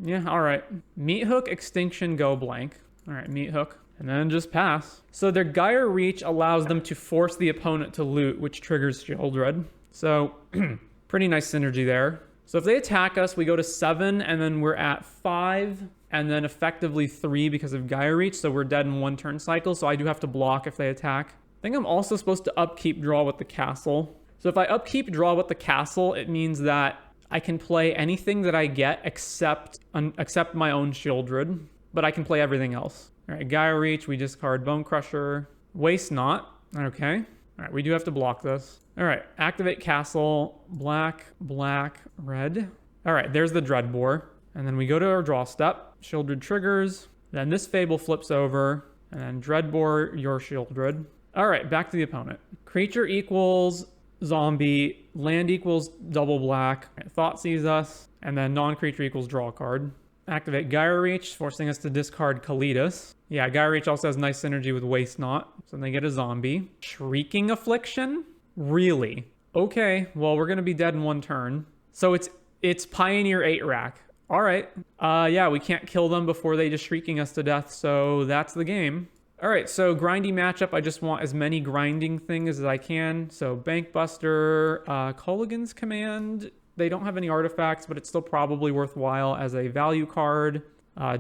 yeah, all right. Meat Hook, Extinction, go blank. All right, Meat Hook. And then just pass. So their Gyre Reach allows them to force the opponent to loot, which triggers Shieldred. So pretty nice synergy there. So if they attack us, we go to 7, and then we're at 5. And then effectively 3 because of Gyre Reach, so we're dead in 1 turn cycle, so I do have to block if they attack. I think I'm also supposed to upkeep draw with the castle. So if I upkeep draw with the castle, it means that I can play anything that I get except my own Shieldred, but I can play everything else. All right, Gyre Reach, we discard Bone Crusher. Waste Not, okay. All right, we do have to block this. All right, activate castle, black, black, red. All right, there's the Dreadbore. And then we go to our draw step, Shieldred triggers, then this Fable flips over, and then Dreadbore, your Shieldred. All right, back to the opponent. Creature equals zombie, land equals double black, Thoughtseize us, and then non-creature equals draw a card. Activate Gyre Reach, forcing us to discard Kalidas. Yeah, Gyre Reach also has nice synergy with Waste Not, so they get a zombie. Shrieking Affliction? Really? Okay, well, we're going to be dead in 1 turn. So it's Pioneer 8-rack. All right. Yeah, we can't kill them before they just shrieking us to death, so that's the game. All right, so grindy matchup. I just want as many grinding things as I can. So Bankbuster, Culligan's Command. They don't have any artifacts, but it's still probably worthwhile as a value card.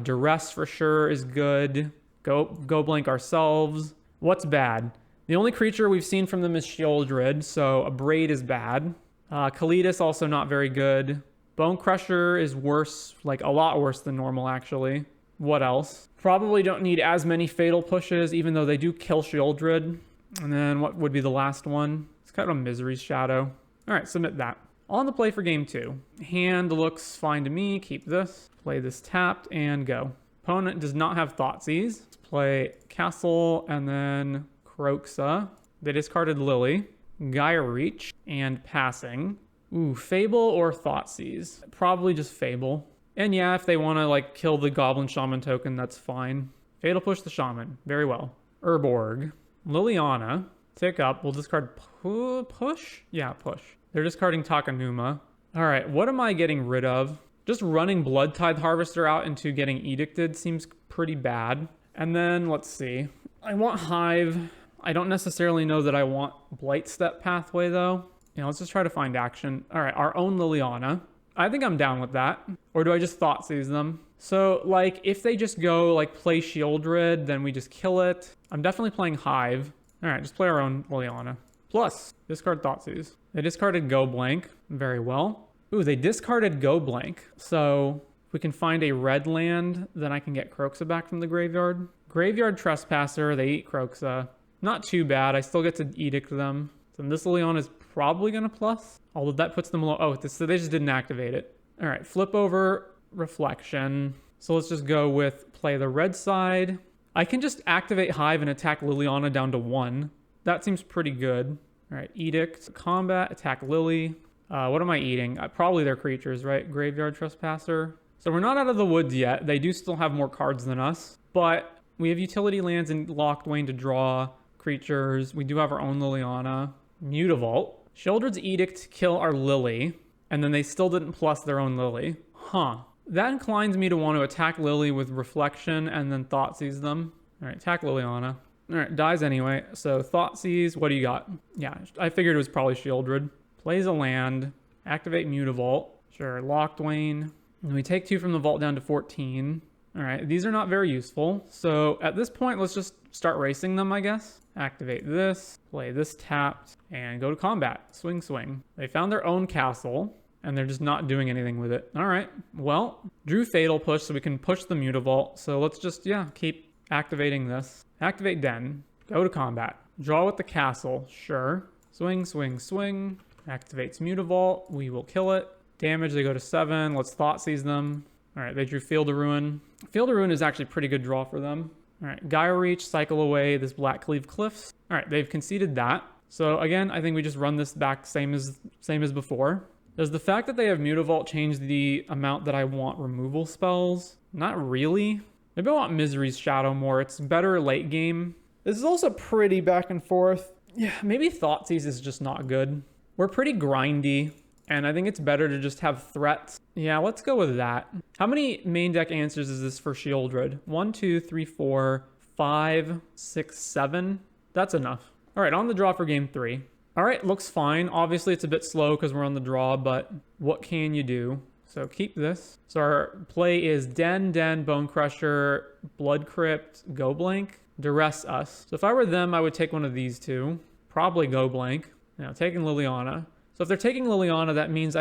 Duress for sure is good. Go blank ourselves. What's bad? The only creature we've seen from them is Shieldred, so a Braid is bad. Kalidas also not very good. Bone Crusher is worse, like a lot worse than normal, actually. What else? Probably don't need as many Fatal Pushes, even though they do kill Shieldred. And then what would be the last one? It's kind of a Misery's Shadow. All right, submit that. On the play for game 2. Hand looks fine to me. Keep this. Play this tapped and go. Opponent does not have Thoughtseize. Let's play Castle and then Kroxa. They discarded Lily. Gyre Reach and passing. Ooh, Fable or Thoughtseize? Probably just Fable. And yeah, if they want to like kill the Goblin Shaman token, that's fine. Fatal Push the Shaman. Very well. Urborg. Liliana. Tick up. We'll discard push? Yeah, push. They're discarding Takanuma. All right, what am I getting rid of? Just running Blood Tithe Harvester out into getting Edicted seems pretty bad. And then, let's see. I want Hive. I don't necessarily know that I want Blight Step Pathway, though. Yeah, let's just try to find action. All right, our own Liliana. I think I'm down with that. Or do I just Thoughtseize them? So, like, if they just go, like, play Shieldred, then we just kill it. I'm definitely playing Hive. All right, just play our own Liliana. Plus, discard Thoughtseize. They discarded Go Blank. Very well. Ooh, they discarded Go Blank. So, if we can find a red land, then I can get Kroxa back from the graveyard. Graveyard Trespasser. They eat Kroxa. Not too bad. I still get to Edict them. So this Liliana is probably going to plus. Although that puts them low. Oh, so they just didn't activate it. All right, flip over Reflection. So let's just go with play the red side. I can just activate Hive and attack Liliana down to 1. That seems pretty good. All right, Edict, combat, attack Lily. What am I eating? Probably their creatures, right? Graveyard Trespasser. So we're not out of the woods yet. They do still have more cards than us. But we have utility lands and Locthwain to draw creatures. We do have our own Liliana. Mutavault. Shieldred's Edict kill our Lily. And then they still didn't plus their own Lily. Huh. That inclines me to want to attack Lily with Reflection and then Thoughtseize them. All right, attack Liliana. All right, dies anyway. So Thoughtseize, what do you got? Yeah, I figured it was probably Shieldred. Plays a land. Activate Mutavault. Sure, Lockdwain. And we take 2 from the vault down to 14. All right, these are not very useful. So at this point, let's just start racing them, I guess. Activate this, play this tapped, and go to combat. Swing, swing. They found their own castle, and they're just not doing anything with it. All right, well, drew Fatal Push, so we can push the Mutavault. So let's just, yeah, keep activating this. Activate Den, go to combat. Draw with the castle, sure. Swing, swing, swing. Activates Mutavault, we will kill it. Damage, they go to 7. Let's Thoughtseize them. All right, they drew Field of Ruin. Field of Ruin is actually a pretty good draw for them. All right, Gaia Reach, cycle away this Black Cleave Cliffs. All right, they've conceded that. So again, I think we just run this back same as before. Does the fact that they have Mutavault change the amount that I want removal spells? Not really. Maybe I want Misery's Shadow more. It's better late game. This is also pretty back and forth. Yeah, maybe Thoughtseize is just not good. We're pretty grindy. And I think it's better to just have threats. Yeah, let's go with that. How many main deck answers is this for Shieldred? 1, 2, 3, 4, 5, 6, 7. That's enough. All right, on the draw for game 3. All right, looks fine. Obviously, it's a bit slow because we're on the draw, but what can you do? So keep this. So our play is Den, Bone Crusher, Blood Crypt, Go Blank, Duress us. So if I were them, I would take one of these two. Probably Go Blank. Now, taking Liliana. So if they're taking Liliana, that means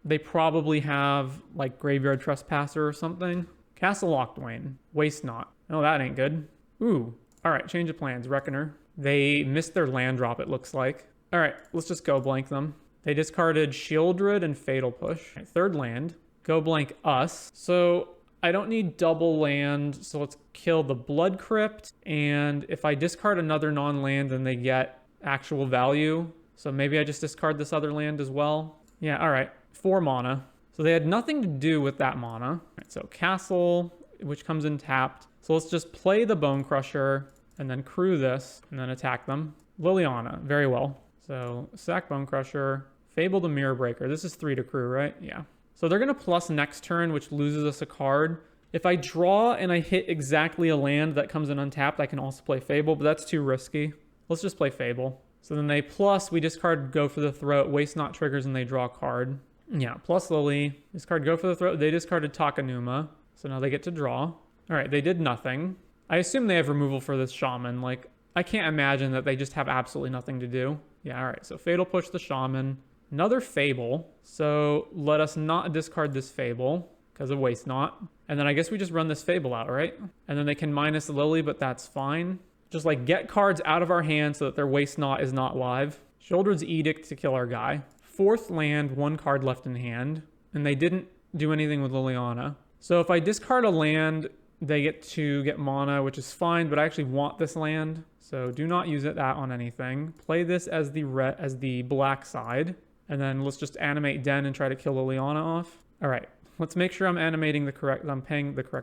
they probably have like Graveyard Trespasser or something. Castle Lockdwain. Waste Not. Oh, that ain't good. Ooh. All right, change of plans. Reckoner. They missed their land drop, it looks like. All right, let's just go blank them. They discarded Shieldred and Fatal Push. All right, third land. Go blank us. So I don't need double land, so let's kill the Blood Crypt. And if I discard another non-land, then they get actual value. So maybe I just discard this other land as well. Yeah, all right. 4 mana. So they had nothing to do with that mana. All right, so Castle, which comes in tapped. So let's just play the Bone Crusher and then crew this and then attack them. Liliana, very well. So sack Bone Crusher, Fable the Mirror Breaker. This is 3 to crew, right? Yeah. So they're going to plus next turn, which loses us a card. If I draw and I hit exactly a land that comes in untapped, I can also play Fable, but that's too risky. Let's just play Fable. So then they plus, we discard Go for the Throat, Waste Not triggers, and they draw a card. Yeah, plus Lily, discard Go for the Throat. They discarded Takanuma, so now they get to draw. All right, they did nothing. I assume they have removal for this Shaman. Like, I can't imagine that they just have absolutely nothing to do. Yeah, all right, so Fatal Push the Shaman. Another Fable. So let us not discard this Fable because of Waste Not. And then I guess we just run this Fable out, right? And then they can minus Lily, but that's fine. Just like get cards out of our hand so that their Waste Not is not live. Shieldred's Edict to kill our guy. 4th land, 1 card left in hand. And they didn't do anything with Liliana. So if I discard a land, they get to get mana, which is fine, but I actually want this land. So do not use that on anything. Play this as the black side. And then let's just animate Den and try to kill Liliana off. All right, let's make sure I'm paying the correct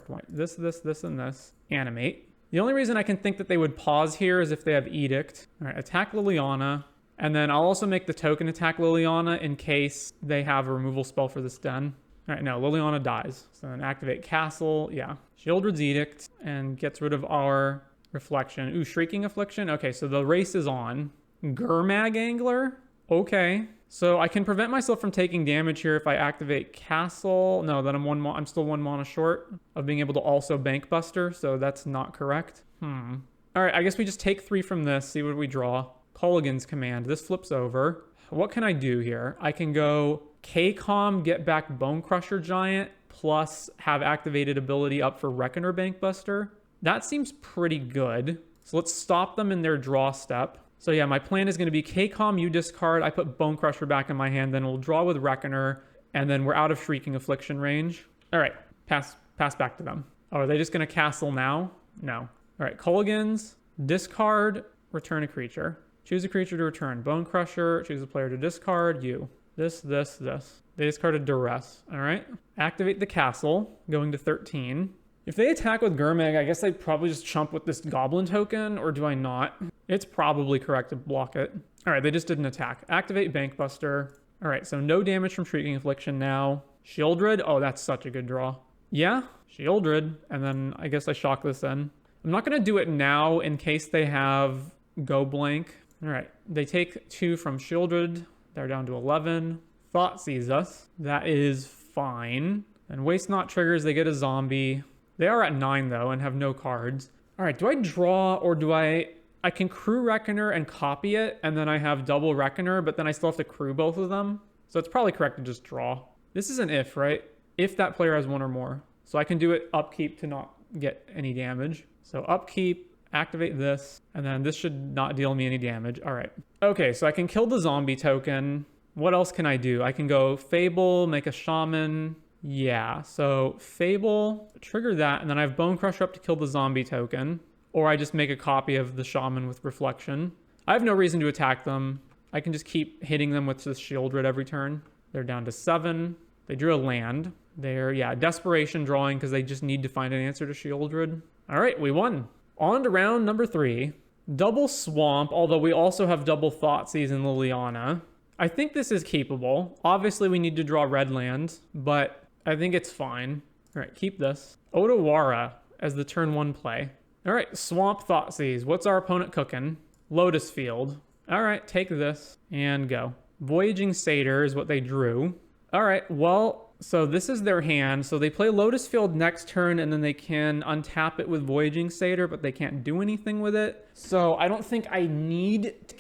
one. This, and this. Animate. The only reason I can think that they would pause here is if they have Edict. All right, attack Liliana. And then I'll also make the token attack Liliana in case they have a removal spell for this Den. All right, no, Liliana dies. So then activate Castle, yeah. Shieldred's Edict and gets rid of our Reflection. Ooh, Shrieking Affliction. Okay, so the race is on. Gurmag Angler. Okay. So I can prevent myself from taking damage here if I activate Castle. No, then I'm still 1 mana short of being able to also Bank Buster, so that's not correct. All right, I guess we just take 3 from this, see what we draw. Colligan's Command. This flips over. What can I do here? I can go K-Com, get back Bone Crusher Giant, plus have activated ability up for Reckoner Bank Buster. That seems pretty good. So let's stop them in their draw step. So yeah, my plan is going to be K-Com, you discard, I put Bone Crusher back in my hand, then we'll draw with Reckoner, and then we're out of Shrieking Affliction range. All right, pass back to them. Oh, are they just going to castle now? No. All right, Colligan's, discard, return a creature. Choose a creature to return. Bone Crusher, choose a player to discard, you. This. They discarded Duress, all right? Activate the castle, going to 13. If they attack with Gurmag, I guess I'd probably just chump with this Goblin token, or do I not? It's probably correct to block it. All right, they just didn't attack. Activate Bank Buster. All right, so no damage from Shrieking Affliction now. Shieldred, oh, that's such a good draw. Yeah, Shieldred. And then I guess I shock this in. I'm not going to do it now in case they have Go Blank. All right, they take 2 from Shieldred. They're down to 11. Thought sees us. That is fine. And Waste Not triggers, they get a zombie. They are at 9 though and have no cards. All right, do I draw or do I can crew Reckoner and copy it, and then I have double Reckoner, but then I still have to crew both of them. So it's probably correct to just draw. This is an if, right? If that player has 1 or more. So I can do it upkeep to not get any damage. So upkeep, activate this, and then this should not deal me any damage. All right. Okay, so I can kill the zombie token. What else can I do? I can go Fable, make a Shaman. Yeah, so Fable, trigger that, and then I have Bone Crusher up to kill the zombie token. Or I just make a copy of the Shaman with Reflection. I have no reason to attack them. I can just keep hitting them with this Shieldred every turn. They're down to 7. They drew a land. They're, yeah, Desperation drawing because they just need to find an answer to Shieldred. All right, we won. On to round number 3. Double Swamp, although we also have double Thoughtseize and Liliana. I think this is keepable. Obviously, we need to draw red land, but I think it's fine. All right, keep this. Otawara as the turn 1 play. All right, Swamp Thoughtseize. What's our opponent cooking? Lotus Field. All right, take this and go. Voyaging Satyr is what they drew. All right, well, so this is their hand. So they play Lotus Field next turn, and then they can untap it with Voyaging Satyr, but they can't do anything with it. So I don't think I need to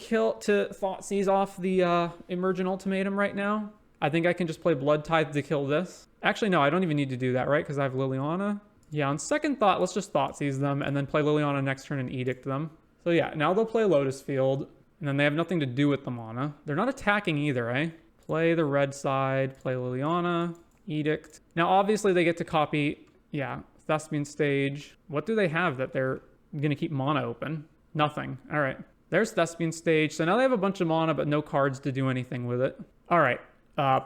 Thoughtseize off the Emergent Ultimatum right now. I think I can just play Blood Tithe to kill this. Actually, no, I don't even need to do that, right? Because I have Liliana. Yeah, on second thought, let's just Thoughtseize them and then play Liliana next turn and Edict them. So yeah, now they'll play Lotus Field, and then they have nothing to do with the mana. They're not attacking either, eh? Play the red side, play Liliana, Edict. Now, obviously, they get to copy, yeah, Thespian Stage. What do they have that they're going to keep mana open? Nothing. All right. There's Thespian Stage. So now they have a bunch of mana, but no cards to do anything with it. All right.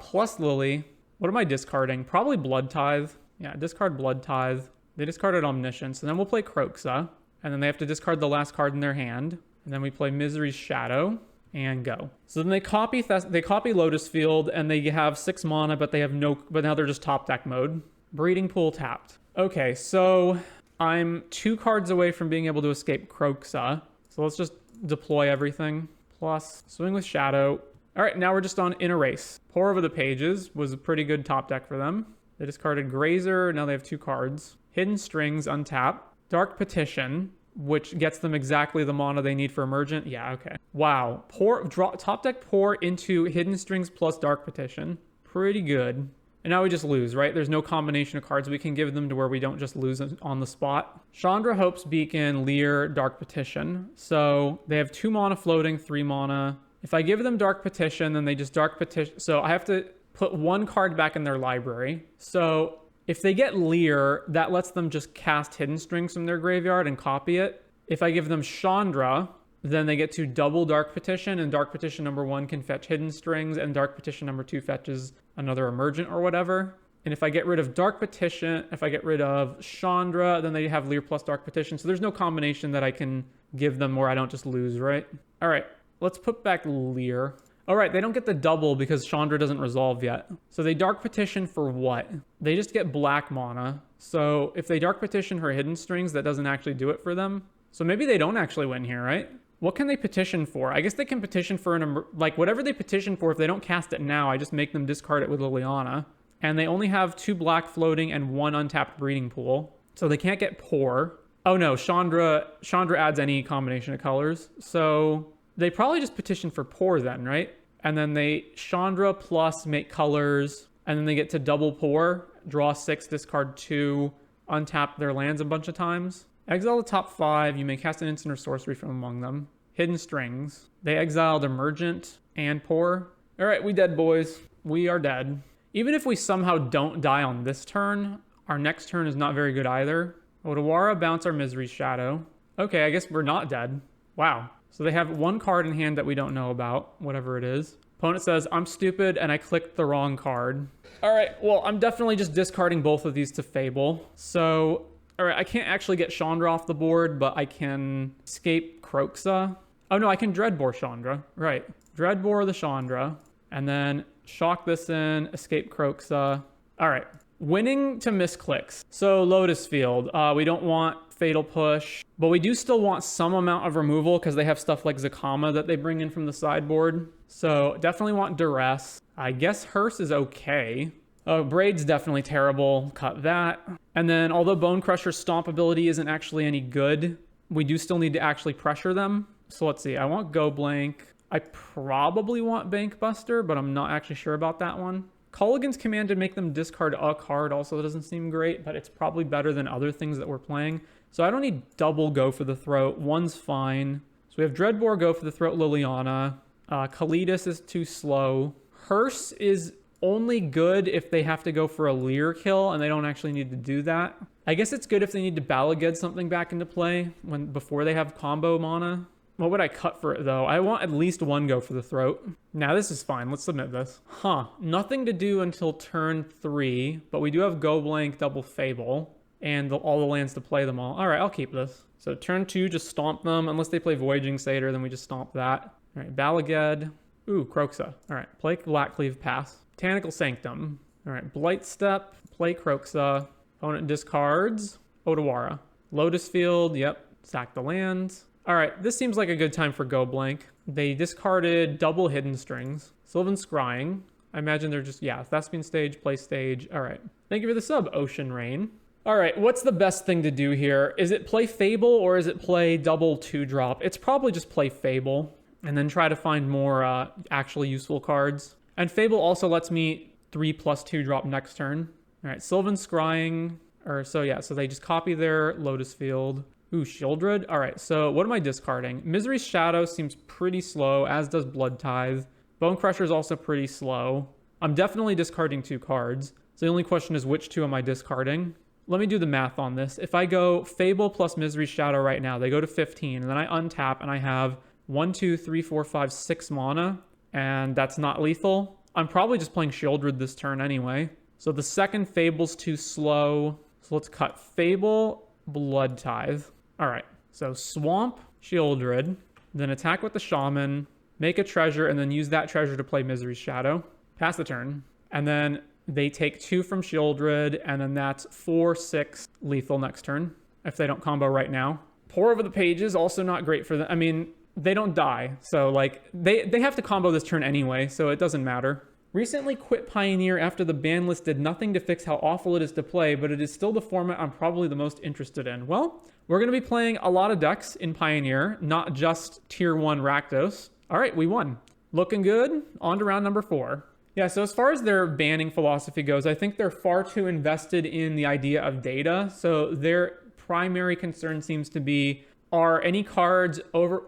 Plus Lily. What am I discarding? Probably Blood Tithe. Yeah, discard Blood Tithe. They discarded Omniscience, and then we'll play Kroxa, and then they have to discard the last card in their hand, and then we play Misery's Shadow and go. So then they copy Lotus Field, and they have 6 mana, but now they're just top deck mode. Breeding Pool tapped. Okay, so I'm 2 cards away from being able to escape Kroxa, so let's just deploy everything. Plus Swing with Shadow. All right, now we're just on In Erase. Pour Over the Pages was a pretty good top deck for them. They discarded Grazer. Now they have 2 cards. Hidden Strings, untap. Dark Petition, which gets them exactly the mana they need for Emergent. Yeah, okay. Wow. Top deck pour into Hidden Strings plus Dark Petition. Pretty good. And now we just lose, right? There's no combination of cards we can give them to where we don't just lose on the spot. Chandra, Hope's Beacon, Lear, Dark Petition. So they have 2 mana floating, 3 mana. If I give them Dark Petition, then they just Dark Petition. So I have to put 1 card back in their library. So if they get Lear, that lets them just cast Hidden Strings from their graveyard and copy it. If I give them Chandra, then they get to double Dark Petition, and Dark Petition number 1 can fetch Hidden Strings, and Dark Petition number 2 fetches another Emergent or whatever. And if I get rid of Dark Petition, if I get rid of Chandra, then they have Lear plus Dark Petition. So there's no combination that I can give them where I don't just lose, right? All right, let's put back Lear. All right, they don't get the double because Chandra doesn't resolve yet. So they Dark Petition for what? They just get black mana. So if they Dark Petition for Hidden Strings, that doesn't actually do it for them. So maybe they don't actually win here, right? What can they petition for? I guess they can petition for whatever they petition for. If they don't cast it now, I just make them discard it with Liliana. And they only have 2 black floating and 1 untapped Breeding Pool. So they can't get Pour. Oh no, Chandra adds any combination of colors. So they probably just petition for Pour then, right? And then they Chandra plus make colors, and then they get to double Pour, draw 6, discard 2, untap their lands a bunch of times. Exile the top 5, you may cast an instant or sorcery from among them. Hidden Strings. They exiled Emergent and Pour. All right, we dead, boys. We are dead. Even if we somehow don't die on this turn, our next turn is not very good either. Otawara, bounce our Misery's Shadow. Okay, I guess we're not dead. Wow. So they have 1 card in hand that we don't know about, whatever it is. Opponent says, I'm stupid and I clicked the wrong card. All right, well, I'm definitely just discarding both of these to Fable. So, all right, I can't actually get Chandra off the board, but I can escape Kroxa. Oh no, I can Dreadbore Chandra, right. Dreadbore the Chandra, and then shock this in, escape Kroxa. All right, Winning to misclicks. So Lotus Field, we don't want Fatal Push, but we do still want some amount of removal because they have stuff like Zakama that they bring in from the sideboard. So definitely want Duress. I guess Hearse is okay. Braid's definitely terrible. Cut that. And then although Bone Crusher's stomp ability isn't actually any good, we do still need to actually pressure them. So let's see. I want Go Blank. I probably want Bank Buster, but I'm not actually sure about that one. Culligan's command to make them discard a card also doesn't seem great, but it's probably better than other things that we're playing. So I don't need double Go for the Throat. One's fine. So we have Dreadbore Go for the Throat, Liliana. Kalidas is too slow. Hearse is only good if they have to go for a Leer kill and they don't actually need to do that. I guess it's good if they need to Balaged something back into play before they have combo mana. What would I cut for it, though? I want at least one Go for the Throat. Now, this is fine. Let's submit this. Nothing to do until turn 3, but we do have Go Blank, Double Fable, and all the lands to play them all. All right, I'll keep this. So turn 2, just stomp them. Unless they play Voyaging Satyr, then we just stomp that. All right, Balaged. Ooh, Kroxa. All right, play Blackcleave, pass. Botanical Sanctum. All right, Blight Step, play Kroxa. Opponent discards. Otawara. Lotus Field, yep, sack the lands. All right, this seems like a good time for Go Blank. They discarded double Hidden Strings. Sylvan Scrying. I imagine they're just, yeah, Thespian Stage, play stage. All right. Thank you for the sub, Ocean Rain. All right, what's the best thing to do here? Is it play Fable or is it play double 2-drop? It's probably just play Fable and then try to find more actually useful cards. And Fable also lets me 3+ 2-drop next turn. All right, Sylvan Scrying. So they just copy their Lotus Field. Ooh, Shieldred. All right, so what am I discarding? Misery's Shadow seems pretty slow, as does Blood Tithe. Bone Crusher is also pretty slow. I'm definitely discarding 2 cards. So the only question is which 2 am I discarding? Let me do the math on this. If I go Fable plus Misery's Shadow right now, they go to 15, and then I untap and I have 1, 2, 3, 4, 5, 6 mana, and that's not lethal. I'm probably just playing Shieldred this turn anyway. So the second Fable's too slow. So let's cut Fable, Blood Tithe. All right, so Swamp, Shieldred, then attack with the Shaman, make a treasure, and then use that treasure to play Misery's Shadow. Pass the turn. And then they take 2 from Shieldred, and then that's 4, 6 lethal next turn, if they don't combo right now. Pour Over the Pages, also not great for them. I mean, they don't die, so like, they have to combo this turn anyway, so it doesn't matter. Recently quit Pioneer after the ban list did nothing to fix how awful it is to play, but it is still the format I'm probably the most interested in. Well, we're going to be playing a lot of decks in Pioneer, not just Tier 1 Rakdos. All right, we won. Looking good. On to round number 4. Yeah, so as far as their banning philosophy goes, I think they're far too invested in the idea of data. So their primary concern seems to be, are any cards or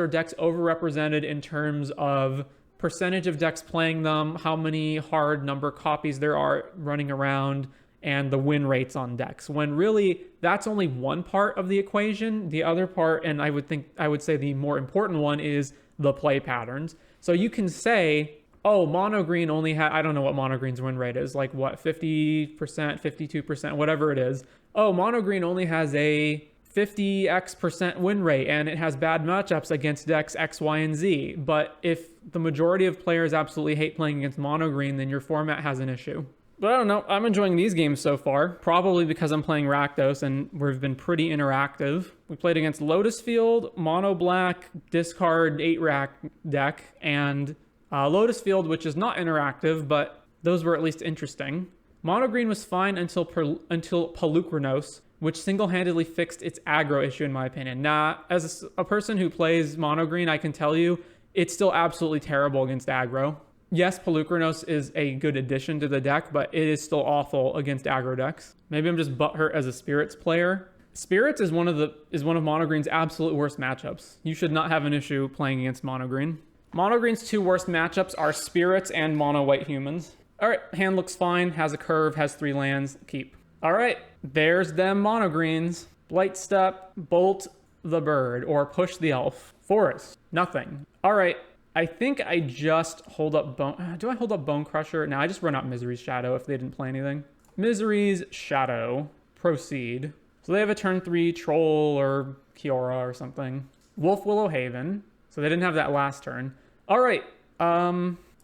decks overrepresented in terms of percentage of decks playing them, how many hard number copies there are running around, and the win rates on decks, when really that's only one part of the equation. The other part, and I would say the more important one, is the play patterns. So you can say, oh, mono green only had, I don't know what mono green's win rate is, like what, 50%, 52%, whatever it is. Oh, mono green only has a 50x% win rate and it has bad matchups against decks X, Y, and Z. But if the majority of players absolutely hate playing against mono green, then your format has an issue. But I don't know, I'm enjoying these games so far, probably because I'm playing Rakdos and we've been pretty interactive. We played against Lotus Field, Mono Black, discard 8-rack deck, and Lotus Field, which is not interactive, but those were at least interesting. Mono Green was fine until Pelucranos, which single-handedly fixed its aggro issue, in my opinion. Now, as a person who plays Mono Green, I can tell you, it's still absolutely terrible against aggro. Yes, Pelucranos is a good addition to the deck, but it is still awful against aggro decks. Maybe I'm just butthurt as a Spirits player. Spirits is one of Mono Green's absolute worst matchups. You should not have an issue playing against Mono Green. Mono Green's 2 worst matchups are Spirits and Mono White Humans. All right, hand looks fine, has a curve, has 3 lands, keep. All right, there's them Mono Greens. Blight Step, Bolt the Bird, or Push the Elf. Forest, nothing. All right. I think I just hold up Bone... Do I hold up Bone Crusher? No, I just run out Misery's Shadow if they didn't play anything. Misery's Shadow. Proceed. So they have a turn 3 Troll or Kiora or something. Wolf Willow Haven. So they didn't have that last turn. All right.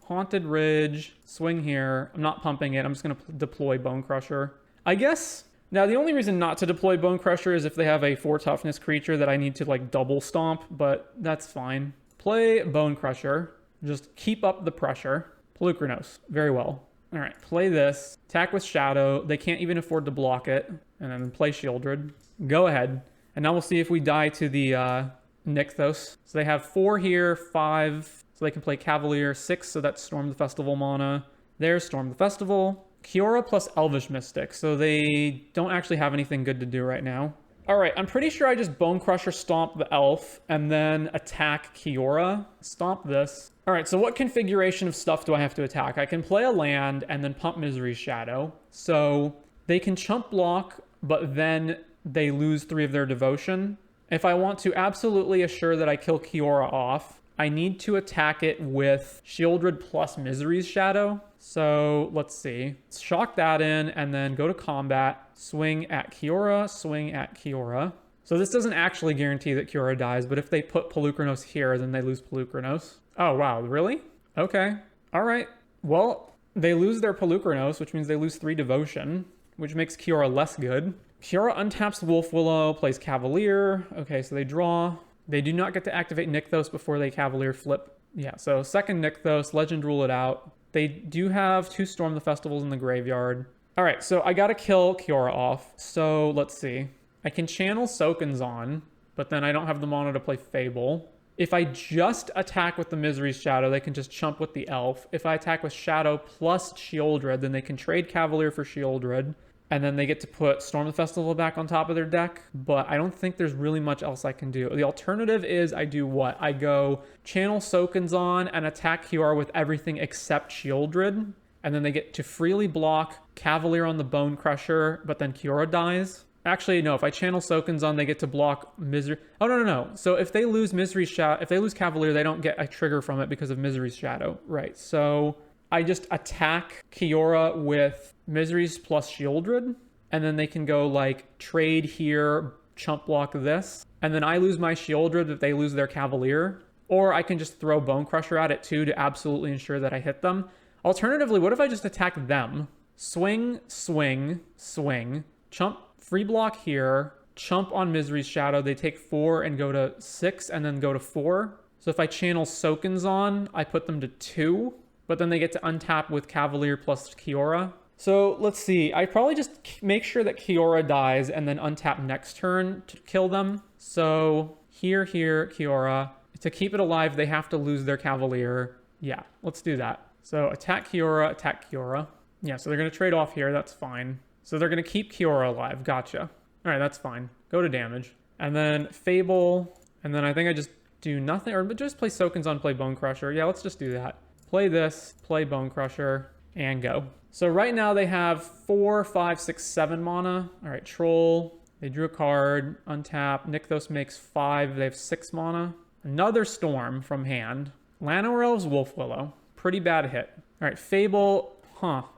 Haunted Ridge, swing here. I'm not pumping it. I'm just going to deploy Bone Crusher. I guess... Now, the only reason not to deploy Bone Crusher is if they have a 4 toughness creature that I need to, like, double stomp, but that's fine. Play Bone Crusher. Just keep up the pressure. Pelucranos. Very well. All right, play this. Attack with Shadow. They can't even afford to block it. And then play Shieldred. Go ahead. And now we'll see if we die to the Nykthos. So they have 4 here, 5. So they can play Cavalier. 6, so that's Storm the Festival mana. There's Storm the Festival. Kiora plus Elvish Mystic, so they don't actually have anything good to do right now. All right, I'm pretty sure I just Bone Crusher stomp the elf and then attack Kiora. Stomp this. All right, so what configuration of stuff do I have to attack? I can play a land and then pump Misery's Shadow. So they can chump block, but then they lose 3 of their devotion. If I want to absolutely assure that I kill Kiora off, I need to attack it with Shieldred plus Misery's Shadow. So let's see. Shock that in and then go to combat. Swing at Kiora, swing at Kiora. So this doesn't actually guarantee that Kiora dies, but if they put Pelucranos here, then they lose Pelucranos. Oh, wow. Really? Okay. All right. Well, they lose their Pelucranos, which means they lose 3 devotion, which makes Kiora less good. Kiora untaps Wolf Willow, plays Cavalier. Okay, so they draw. They do not get to activate Nykthos before they Cavalier flip. Yeah, so second Nykthos, Legend rule it out. They do have 2 Storm the Festivals in the graveyard. All right, so I got to kill Kiora off. So let's see. I can channel Soken's, but then I don't have the mana to play Fable. If I just attack with the Misery's Shadow, they can just chump with the Elf. If I attack with Shadow plus Shieldred, then they can trade Cavalier for Shieldred. And then they get to put Storm the Festival back on top of their deck. But I don't think there's really much else I can do. The alternative is I do what? I go channel Soken's and attack Kiora with everything except Shieldred. And then they get to freely block Cavalier on the Bone Crusher, but then Kiora dies. Actually, no, if I channel Soken's they get to block Misery. Oh, no. So if they lose Misery's Shadow, if they lose Cavalier, they don't get a trigger from it because of Misery's Shadow. Right, so I just attack Kiora with Misery's plus Shieldred, and then they can go like trade here, chump block this, and then I lose my Shieldred if they lose their Cavalier, or I can just throw Bone Crusher at it too to absolutely ensure that I hit them. Alternatively, what if I just attack them? Swing, swing, swing, chump, free block here, chump on Misery's Shadow, they take 4 and go to 6 and then go to 4. So if I channel Soken's I put them to 2, but then they get to untap with Cavalier plus Kiora. So let's see, I probably just make sure that Kiora dies and then untap next turn to kill them. So here, Kiora. To keep it alive, they have to lose their Cavalier. Yeah, let's do that. So attack Kiora, attack Kiora. Yeah, so they're going to trade off here. That's fine. So they're going to keep Kiora alive. Gotcha. All right, that's fine. Go to damage. And then Fable. And then I think I just do nothing. Or just play Soken's play Bone Crusher. Yeah, let's just do that. Play this, play Bone Crusher, and go. So right now they have 4, 5, 6, 7 mana. All right, Troll. They drew a card. Untap. Nykthos makes 5. They have 6 mana. Another Storm from hand. Llanowar Elves, Wolf Willow. Pretty bad hit. All right, Fable.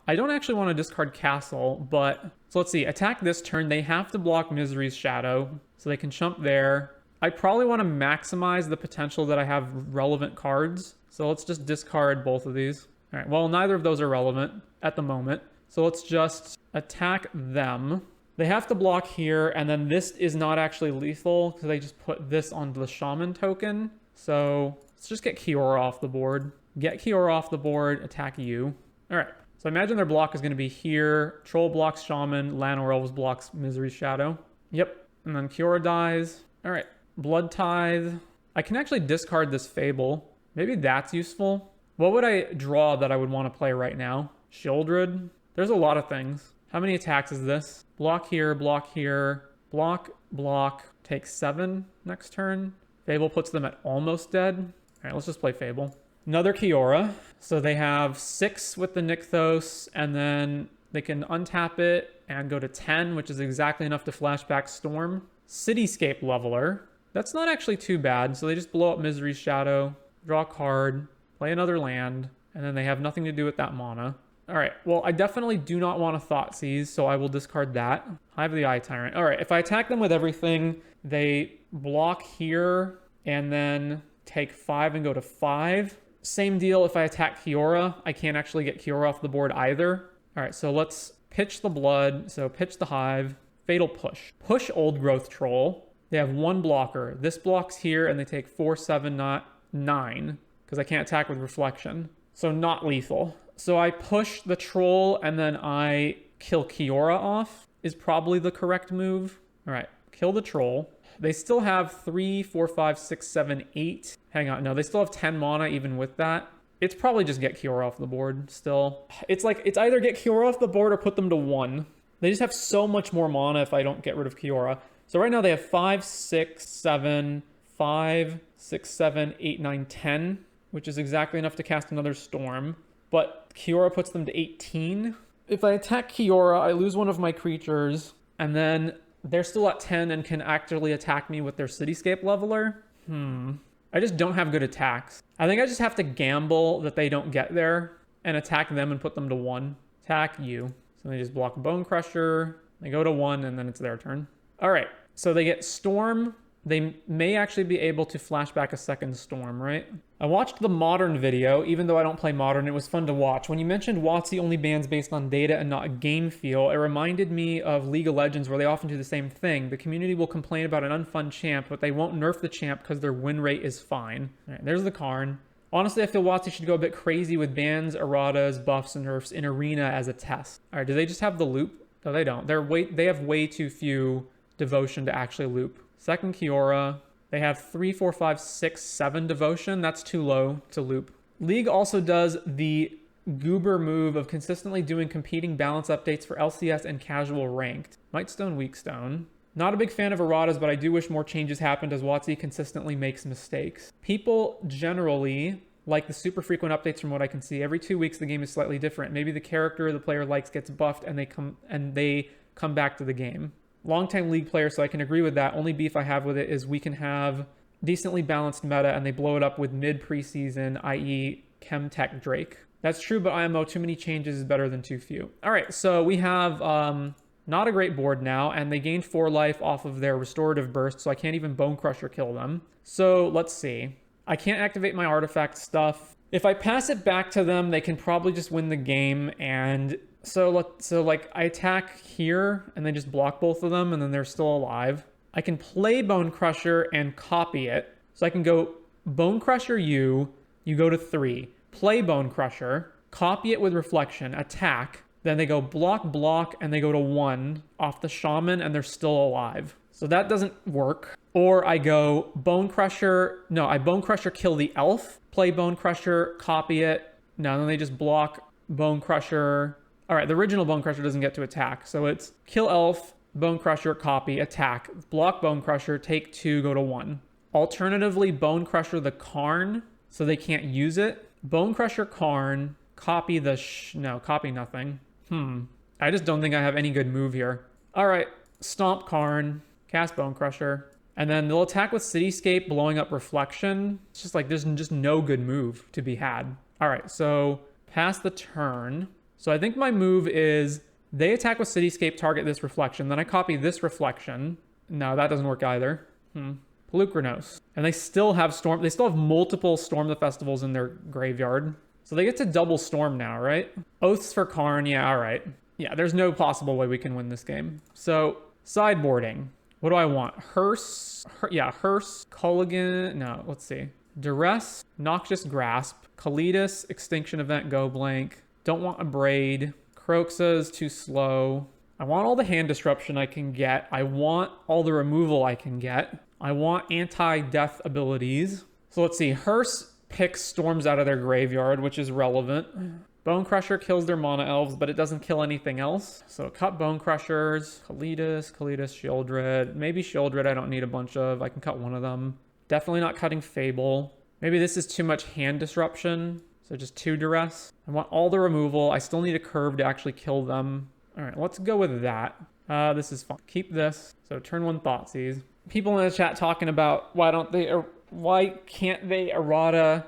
I don't actually want to discard Castle, but... So let's see. Attack this turn. They have to block Misery's Shadow, so they can chump there. I probably want to maximize the potential that I have relevant cards. So let's just discard both of these. All right, well, neither of those are relevant at the moment. So let's just attack them. They have to block here, and then this is not actually lethal because they just put this on the Shaman token. So let's just get Kiora off the board. Get Kiora off the board, attack you. All right, so imagine their block is going to be here. Troll blocks Shaman, Llanowar Elves blocks Misery's Shadow. Yep, and then Kiora dies. All right, Blood Tithe. I can actually discard this Fable. Maybe that's useful. What would I draw that I would want to play right now? Shieldred? There's a lot of things. How many attacks is this? Block here, block, take 7 next turn. Fable puts them at almost dead. All right, let's just play Fable. Another Kiora. So they have 6 with the Nykthos, and then they can untap it and go to 10, which is exactly enough to flashback Storm. Cityscape Leveler. That's not actually too bad. So they just blow up Misery's Shadow, draw a card, play another land, and then they have nothing to do with that mana. All right, well, I definitely do not want to Thoughtseize, so I will discard that. Hive the Eye Tyrant. All right, if I attack them with everything, they block here and then take 5 and go to 5. Same deal if I attack Kiora. I can't actually get Kiora off the board either. All right, so let's pitch the blood. So pitch the hive. Fatal push. Push Old Growth Troll. They have 1 blocker. This blocks here, and they take 4, 7, not 9, because I can't attack with reflection. So not lethal. So I push the troll, and then I kill Kiora off, is probably the correct move. All right, kill the troll. They still have 3, 4, 5, 6, 7, 8. Hang on, no, they still have 10 mana even with that. It's probably just get Kiora off the board still. It's like, it's either get Kiora off the board or put them to 1. They just have so much more mana if I don't get rid of Kiora. So right now they have 5, 6, 7, 5, 6, 7, 8, 9, 10, which is exactly enough to cast another Storm. But Kiora puts them to 18. If I attack Kiora, I lose one of my creatures, and then they're still at 10 and can actually attack me with their Cityscape Leveler. I just don't have good attacks. I think I just have to gamble that they don't get there and attack them and put them to 1. Attack you. So they just block Bone Crusher. They go to 1, and then it's their turn. All right, so they get Storm. They may actually be able to flash back a second Storm, right? I watched the Modern video, even though I don't play Modern. It was fun to watch. When you mentioned WotC only bans based on data and not a game feel, it reminded me of League of Legends, where they often do the same thing. The community will complain about an unfun champ, but they won't nerf the champ because their win rate is fine. All right, there's the Karn. Honestly, I feel WotC should go a bit crazy with bans, erratas, buffs, and nerfs in Arena as a test. All right, do they just have the loop? No, they don't. They have way too few devotion to actually loop. Second Kiora. They have 3, 4, 5, 6, 7 devotion. That's too low to loop. League also does the goober move of consistently doing competing balance updates for LCS and casual ranked. Mightstone, Weakstone. Not a big fan of erratas, but I do wish more changes happened as WotC consistently makes mistakes. People generally like the super frequent updates from what I can see. Every 2 weeks the game is slightly different. Maybe the character the player likes gets buffed and they come back to the game. Longtime League player, so I can agree with that. Only beef I have with it is we can have decently balanced meta and they blow it up with mid preseason, i.e. Chemtech Drake. That's true, but IMO, too many changes is better than too few. All right, so we have not a great board now, and they gained 4 life off of their restorative burst, so I can't even Bone Crusher kill them. So let's see. I can't activate my artifact stuff. If I pass it back to them, they can probably just win the game, and so like I attack here and they just block both of them and then they're still alive. I can play Bone Crusher and copy it. So I can go Bone Crusher you go to 3, play Bone Crusher, copy it with reflection, attack, then they go block, and they go to 1 off the Shaman and they're still alive. So that doesn't work. Or I go Bone Crusher, no, I Bone Crusher, kill the elf, play Bone Crusher, copy it. No, then they just block Bone Crusher. All right, the original Bone Crusher doesn't get to attack. So it's kill elf, Bone Crusher, copy, attack, block Bone Crusher, take 2, go to 1. Alternatively, Bone Crusher the Karn, so they can't use it. Bone Crusher Karn, copy the no, copy nothing. I just don't think I have any good move here. All right, Stomp Karn, cast Bone Crusher, and then they'll attack with Cityscape, blowing up Reflection. It's just like there's just no good move to be had. All right, so pass the turn. So I think my move is they attack with Cityscape, target this Reflection. Then I copy this Reflection. No, that doesn't work either. Pelucranos. And they still have Storm. They still have multiple Storm the Festivals in their graveyard. So they get to double Storm now, right? Oaths for Karn. Yeah, all right. Yeah, there's no possible way we can win this game. So sideboarding. What do I want? Hearse. Culligan. No, let's see. Duress. Noxious Grasp. Kalidas. Extinction Event. Go blank. Don't want a Braid. Croxa's too slow. I want all the hand disruption I can get. I want all the removal I can get. I want anti-death abilities. So let's see. Hearse picks storms out of their graveyard, which is relevant. Bone Crusher kills their Mana Elves, but it doesn't kill anything else. So cut Bone Crushers. Kalidas, Sheoldred. Maybe Sheoldred I don't need a bunch of. I can cut one of them. Definitely not cutting Fable. Maybe this is too much hand disruption. So just 2 Duress. I want all the removal. I still need a curve to actually kill them. All right, let's go with that. This is fun. Keep this. So turn 1 Thoughtseize. People in the chat talking about why can't they errata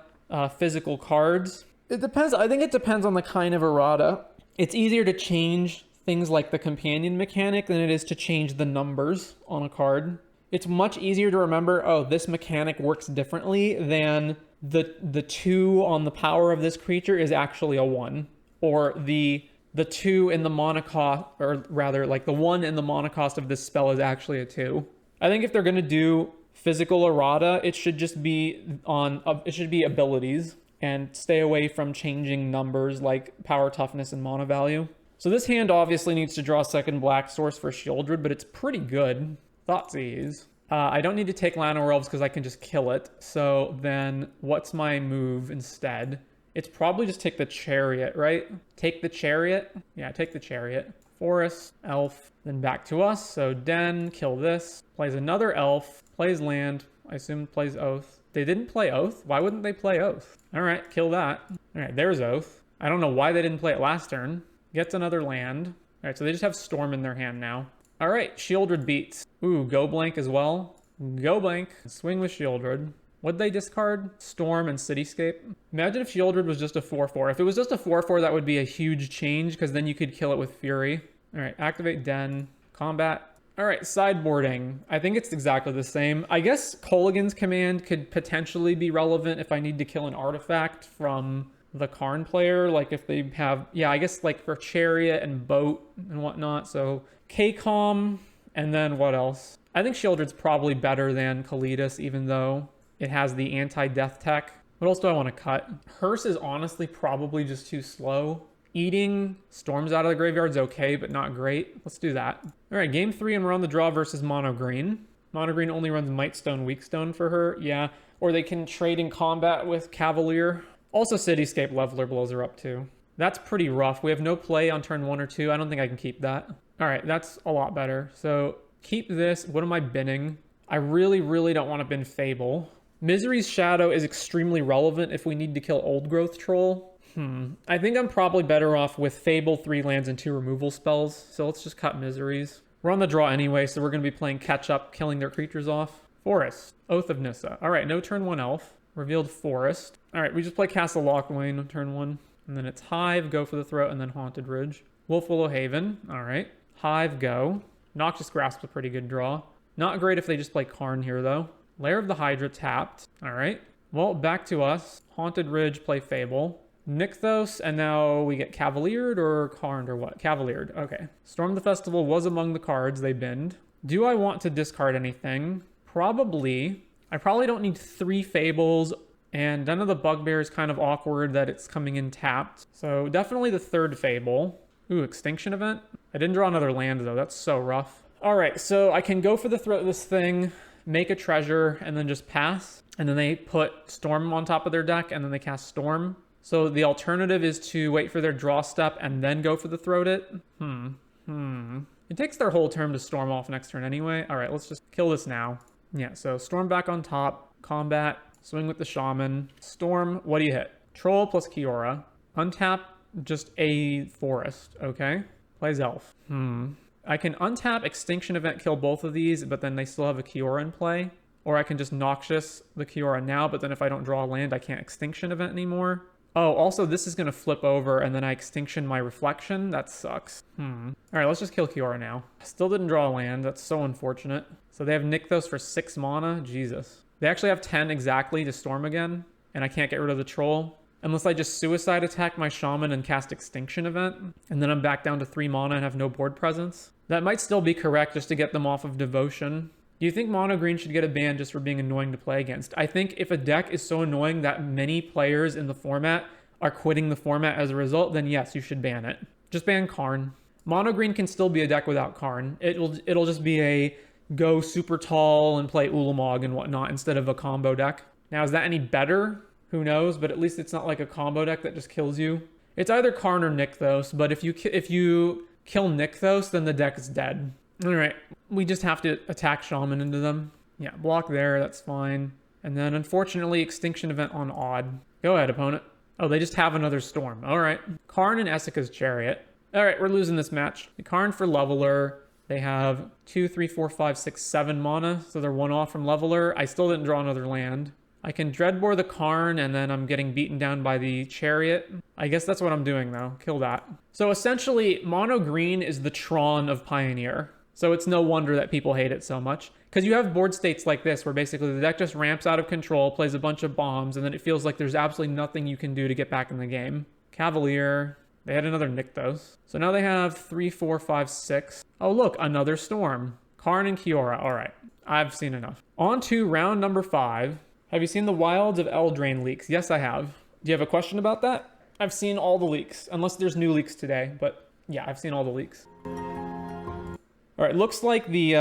physical cards? It depends. I think it depends on the kind of errata. It's easier to change things like the companion mechanic than it is to change the numbers on a card. It's much easier to remember, oh, this mechanic works differently than the 2 on the power of this creature is actually a 1, or the 2 in the mana cost, or rather like the 1 in the mana cost of this spell is actually a 2. I think if they're going to do physical errata, it should just be it should be abilities and stay away from changing numbers like power, toughness, and mana value. So this hand obviously needs to draw a second black source for Shieldred, but it's pretty good. Thoughtseize. I don't need to take Llanowar Elves because I can just kill it. So then what's my move instead? It's probably just take the Chariot, right? Take the Chariot. Yeah, take the Chariot. Forest, Elf, then back to us. So Den, kill this. Plays another Elf. Plays land. I assume plays Oath. They didn't play Oath? Why wouldn't they play Oath? All right, kill that. All right, there's Oath. I don't know why they didn't play it last turn. Gets another land. All right, so they just have Storm in their hand now. All right, Shieldred beats. Ooh, go blank as well. Go blank. Swing with Shieldred. What'd they discard? Storm and Cityscape. Imagine if Shieldred was just a 4/4. If it was just a 4/4, that would be a huge change because then you could kill it with Fury. All right, activate Den. Combat. All right, sideboarding. I think it's exactly the same. I guess Kolaghan's command could potentially be relevant if I need to kill an artifact from the Karn player. Like if they have, yeah, I guess like for Chariot and Boat and whatnot. So K-Com, and then what else? I think Shieldred's probably better than Kalidas, even though it has the anti-death tech. What else do I want to cut? Hearse is honestly probably just too slow. Eating Storms out of the graveyard's okay, but not great. Let's do that. All right, game 3, and we're on the draw versus Mono Green. Mono Green only runs Mightstone, Weakstone for her. Yeah, or they can trade in combat with Cavalier. Also, Cityscape Leveler blows her up too. That's pretty rough. We have no play on turn 1 or 2. I don't think I can keep that. All right, that's a lot better. So keep this. What am I binning? I really, really don't want to bin Fable. Misery's Shadow is extremely relevant if we need to kill Old Growth Troll. I think I'm probably better off with Fable, 3 lands, and 2 removal spells. So let's just cut Miseries. We're on the draw anyway, so we're going to be playing catch up, killing their creatures off. Forest. Oath of Nissa. All right, no turn 1 elf. Revealed Forest. All right, we just play Castle Lochwain on turn 1. And then it's Hive, go for the throat, and then Haunted Ridge. Wolf Willow Haven. All right. Hive, go. Noxious Grasp, a pretty good draw. Not great if they just play Karn here, though. Lair of the Hydra tapped. All right. Well, back to us. Haunted Ridge, play Fable. Nykthos, and now we get Cavaliered or Karned or what? Cavaliered, okay. Storm the Festival was among the cards they binned. Do I want to discard anything? Probably. I probably don't need 3 Fables, and none of the Bugbear is kind of awkward that it's coming in tapped. So definitely the 3rd Fable. Ooh, Extinction Event. I didn't draw another land though, that's so rough. All right, so I can go for the throat of this thing, make a treasure, and then just pass. And then they put Storm on top of their deck, and then they cast Storm. So the alternative is to wait for their draw step and then go for the throat it. It takes their whole turn to Storm off next turn anyway. All right, let's just kill this now. Yeah, so Storm back on top, combat, swing with the Shaman. Storm, what do you hit? Troll plus Kiora. Untap just a Forest, okay? Plays Elf. I can untap Extinction Event, kill both of these, but then they still have a Kiora in play. Or I can just Noxious the Kiora now, but then if I don't draw a land, I can't Extinction Event anymore. Oh, also this is going to flip over and then I Extinction my Reflection. That sucks. All right, let's just kill Kiora now. Still didn't draw a land. That's so unfortunate. So they have Nykthos for 6 mana. Jesus. They actually have 10 exactly to Storm again. And I can't get rid of the Troll. Unless I just Suicide attack my Shaman and cast Extinction Event. And then I'm back down to 3 mana and have no board presence. That might still be correct just to get them off of Devotion. Do you think Mono Green should get a ban just for being annoying to play against? I think if a deck is so annoying that many players in the format are quitting the format as a result, then yes, you should ban it. Just ban Karn. Mono Green can still be a deck without Karn. It'll just be a go super tall and play Ulamog and whatnot instead of a combo deck. Now, is that any better? Who knows? But at least it's not like a combo deck that just kills you. It's either Karn or Nykthos, but if you kill Nykthos, then the deck is dead. All right, we just have to attack Shaman into them. Yeah, block there, that's fine. And then, unfortunately, Extinction Event on Odd. Go ahead, opponent. Oh, they just have another Storm. All right. Karn and Essica's Chariot. All right, we're losing this match. The Karn for Leveler. They have 2, 3, 4, 5, 6, 7 mana, so they're 1 off from Leveler. I still didn't draw another land. I can Dreadbore the Karn, and then I'm getting beaten down by the Chariot. I guess that's what I'm doing, though. Kill that. So, essentially, Mono Green is the Tron of Pioneer. So it's no wonder that people hate it so much. Because you have board states like this where basically the deck just ramps out of control, plays a bunch of bombs, and then it feels like there's absolutely nothing you can do to get back in the game. Cavalier. They had another Nykthos. So now they have 3, 4, 5, 6. Oh, look, another Storm. Karn and Kiora. All right. I've seen enough. On to round number 5. Have you seen the Wilds of Eldraine leaks? Yes, I have. Do you have a question about that? I've seen all the leaks, unless there's new leaks today. But yeah, I've seen all the leaks. All right, looks like the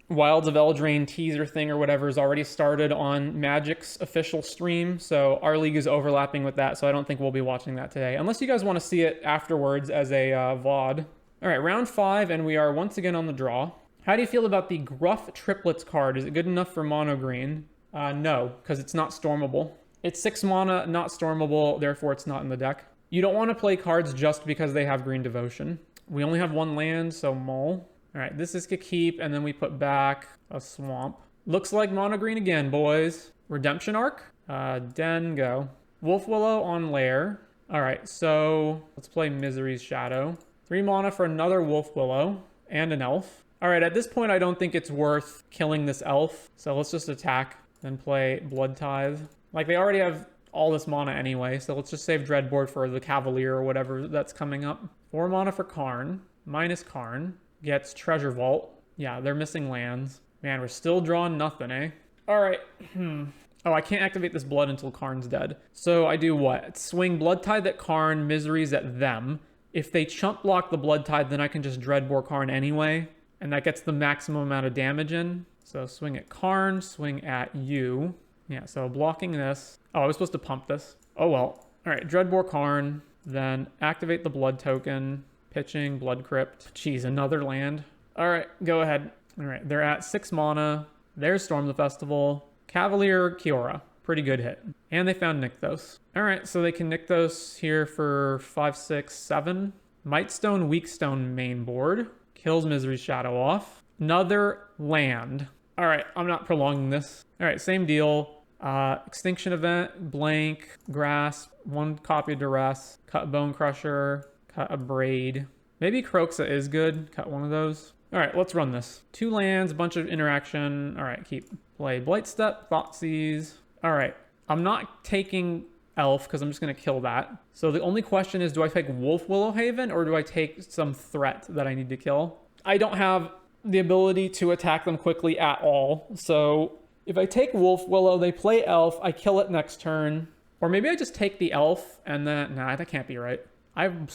Wilds of Eldraine teaser thing or whatever is already started on Magic's official stream. So our league is overlapping with that, so I don't think we'll be watching that today. Unless you guys want to see it afterwards as a VOD. All right, round 5, and we are once again on the draw. How do you feel about the Gruff Triplets card? Is it good enough for mono green? No, because it's not stormable. It's 6 mana, not stormable, therefore it's not in the deck. You don't want to play cards just because they have Green Devotion. We only have 1 land, so Mull. All right, this is a keep, and then we put back a Swamp. Looks like mono green again, boys. Redemption Arc? Den, go. Wolf Willow on Lair. All right, so let's play Misery's Shadow. 3 mana for another Wolf Willow and an Elf. All right, at this point, I don't think it's worth killing this Elf, so let's just attack, then play Blood Tithe. Like, they already have all this mana anyway, so let's just save Dreadboard for the Cavalier or whatever that's coming up. 4 mana for Karn, minus Karn, gets Treasure Vault. Yeah, they're missing lands. Man, we're still drawing nothing, eh? All right, Oh, I can't activate this Blood until Karn's dead. So I do what? Swing Blood Tithe at Karn, Miseries at them. If they chump block the Blood Tithe, then I can just Dreadbore Karn anyway, and that gets the maximum amount of damage in. So swing at Karn, swing at you. Yeah, so blocking this. Oh, I was supposed to pump this. Oh, well. All right, Dreadbore Karn, then activate the Blood token, pitching, Blood Crypt. Jeez, another land. All right, go ahead. All right, they're at 6 mana. There's Storm the Festival. Cavalier, Kiora. Pretty good hit. And they found Nykthos. All right, so they can Nykthos here for 5, 6, 7. Mightstone, Weakstone main board. Kills Misery's Shadow off. Another land. All right, I'm not prolonging this. All right, same deal. Extinction Event, blank, grasp, 1 copy of Duress, cut Bone Crusher, cut a Braid. Maybe Croxa is good. Cut one of those. All right, let's run this. 2 lands, a bunch of interaction. All right, keep. Play Blightstep, Thoughtseize. All right, I'm not taking Elf because I'm just going to kill that. So the only question is, do I take Wolf Willowhaven or do I take some threat that I need to kill? I don't have the ability to attack them quickly at all. So if I take Wolf Willow, they play Elf, I kill it next turn. Or maybe I just take the Elf and then, nah, that can't be right. I have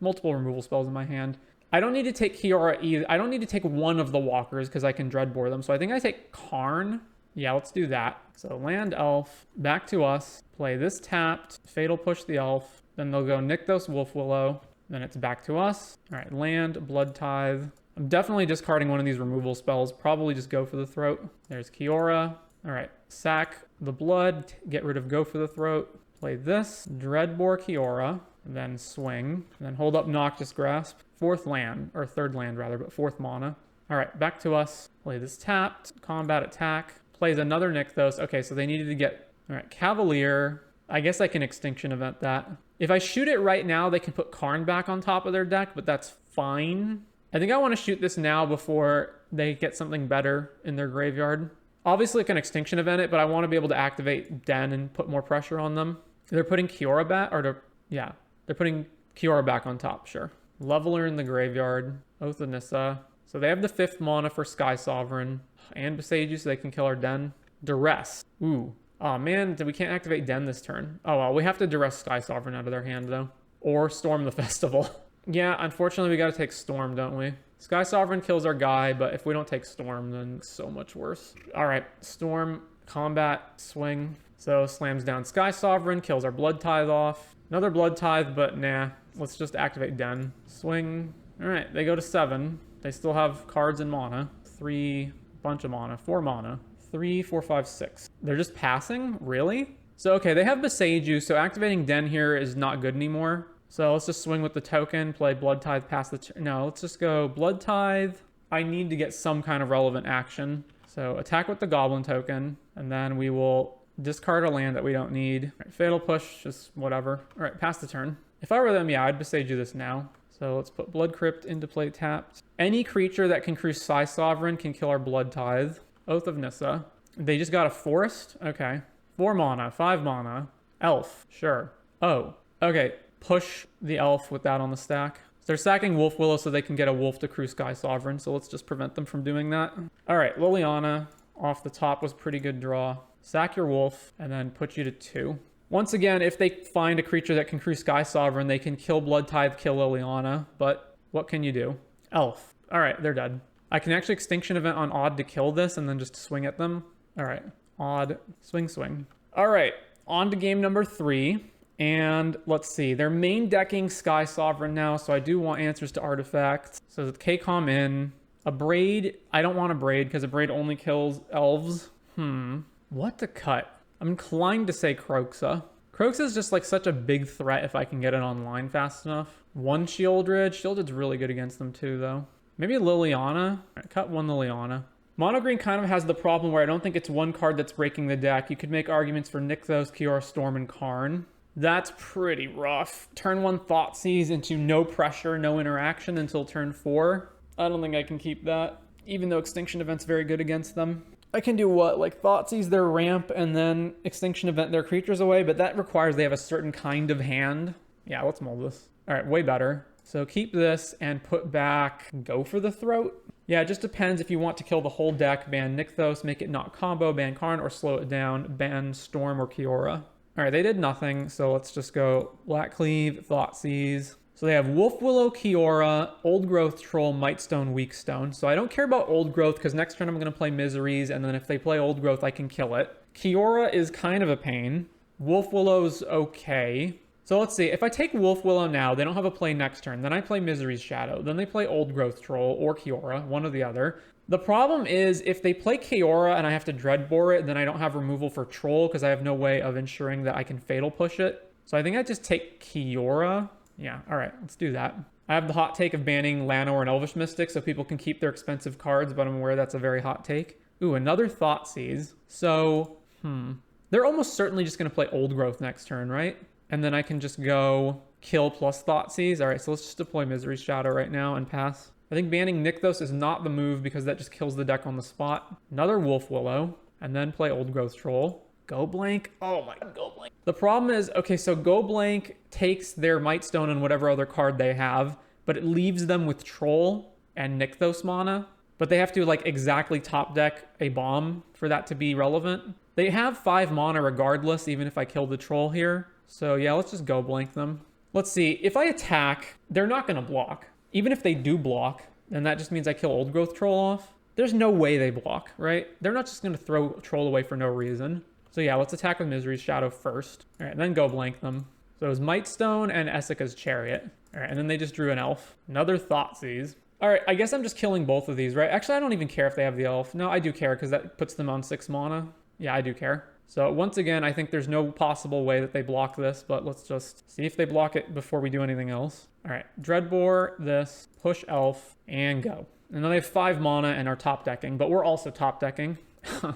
multiple removal spells in my hand. I don't need to take Kiora either. I don't need to take one of the walkers because I can Dreadbore them. So I think I take Karn. Yeah, let's do that. So land Elf, back to us. Play this tapped, Fatal Push the Elf. Then they'll go Nykthos, Wolf Willow. Then it's back to us. All right, land, Blood Tithe. I'm definitely discarding one of these removal spells. Probably just Go for the Throat. There's Kiora. All right, sack the blood, get rid of Go for the Throat. Play this, Dreadbore Kiora, then swing, then hold up Noctis Grasp. 4th land, or 3rd land rather, but 4th mana. All right, back to us. Play this tapped, combat attack. Plays another Nykthos. Okay, so they needed to get, all right, Cavalier. I guess I can Extinction Event that. If I shoot it right now, they can put Karn back on top of their deck, but that's fine. I think I want to shoot this now before they get something better in their graveyard. Obviously, I can Extinction Event it, but I want to be able to activate Den and put more pressure on them. They're putting Kiora back, they're putting Kiora back on top, sure. Leveler in the graveyard, Oath of Nissa. So they have the 5th mana for Sky Sovereign and Besage, so they can kill our Den. Duress. Ooh. Oh man, we can't activate Den this turn. Oh well, we have to Duress Sky Sovereign out of their hand though. Or Storm the Festival. Yeah, unfortunately we gotta take Storm, don't we? Sky Sovereign kills our guy, but if we don't take Storm, then it's so much worse. All right, Storm, combat, swing. So slams down Sky Sovereign, kills our Blood Tithe off. Another Blood Tithe, but nah. Let's just activate Den. Swing. All right, they go to 7. They still have cards and mana. 3, bunch of mana. 4 mana. 3, 4, 5, 6. They're just passing? Really? So, okay, they have Besage, so activating Den here is not good anymore. So let's just swing with the token, play Blood Tithe past the... No, let's just go Blood Tithe. I need to get some kind of relevant action. So attack with the Goblin token, and then we will discard a land that we don't need. All right, Fatal Push, just whatever. All right, pass the turn. If I were them, yeah, I'd Besage this now. So let's put Blood Crypt into play tapped. Any creature that can crew Sky Sovereign can kill our Blood Tithe. Oath of Nissa. They just got a forest? Okay. 4 mana, 5 mana. Elf, sure. Oh, okay. Push the elf with that on the stack. They're sacking Wolf Willow so they can get a wolf to crew Sky Sovereign, so let's just prevent them from doing that. All right, Liliana off the top was pretty good draw. Sack your wolf and then put you to 2. Once again, if they find a creature that can crew Sky Sovereign, they can kill Blood Tithe, kill Liliana, but what can you do? Elf. All right, they're dead. I can actually Extinction Event on Odd to kill this and then just swing at them. All right, Odd, swing, swing. All right, on to game number 3. And let's see, they're main decking Sky Sovereign now, so I do want answers to artifacts. So the K-Com in. A Braid, I don't want a Braid because a Braid only kills elves. What to cut? I'm inclined to say Kroxa. Kroxa is just like such a big threat if I can get it online fast enough. 1 Shieldred. Shieldred's really good against them too, though. Maybe Liliana. All right, cut 1 Liliana. Mono Green kind of has the problem where I don't think it's one card that's breaking the deck. You could make arguments for Nykthos, Kiora, Storm, and Karn. That's pretty rough. Turn 1 Thoughtseize into no pressure, no interaction until turn 4. I don't think I can keep that, even though Extinction Event's very good against them. I can do what? Like Thoughtseize their ramp and then Extinction Event their creatures away, but that requires they have a certain kind of hand. Yeah, let's mold this. All right, way better. So keep this and put back Go for the Throat. Yeah, it just depends if you want to kill the whole deck. Ban Nykthos, make it not combo, ban Karn, or slow it down. Ban Storm or Kiora. All right, they did nothing, so let's just go Black Cleave, Thoughtseize. So they have Wolf Willow, Kiora, Old Growth Troll, Mightstone, Weakstone. So I don't care about Old Growth because next turn I'm going to play Miseries, and then if they play Old Growth, I can kill it. Kiora is kind of a pain. Wolf Willow's okay. So let's see, if I take Wolf Willow now, they don't have a play next turn. Then I play Misery's Shadow. Then they play Old Growth Troll or Kiora, one or the other. The problem is if they play Kiora and I have to Dreadbore it, then I don't have removal for Troll because I have no way of ensuring that I can Fatal Push it. So I think I just take Kiora. Yeah, all right, let's do that. I have the hot take of banning Llanowar and Elvish Mystic so people can keep their expensive cards, but I'm aware that's a very hot take. Ooh, another Thoughtseize. So, they're almost certainly just going to play Old Growth next turn, right? And then I can just go kill plus Thoughtseize. All right, so let's just deploy Misery's Shadow right now and pass. I think banning Nykthos is not the move because that just kills the deck on the spot. Another Wolf Willow, and then play Old Growth Troll. Go blank. Oh my God, go blank. The problem is, okay, so go blank takes their Mightstone and whatever other card they have, but it leaves them with Troll and Nykthos mana, but they have to like exactly top deck a bomb for that to be relevant. They have 5 mana regardless, even if I kill the Troll here. So yeah, let's just go blank them. Let's see, if I attack, they're not gonna block. Even if they do block, then that just means I kill Old Growth Troll off. There's no way they block, right? They're not just gonna throw Troll away for no reason. So yeah, let's attack with Misery's Shadow first. All right, then go blank them. So it was Mightstone and Essica's Chariot. All right, and then they just drew an elf. Another Thoughtseize. All right, I guess I'm just killing both of these, right? Actually, I don't even care if they have the elf. No, I do care because that puts them on 6 mana. Yeah, I do care. So once again, I think there's no possible way that they block this, but let's just see if they block it before we do anything else. All right, Dreadbore, this, push elf, and go. And then they have 5 mana and are top decking, but we're also top decking.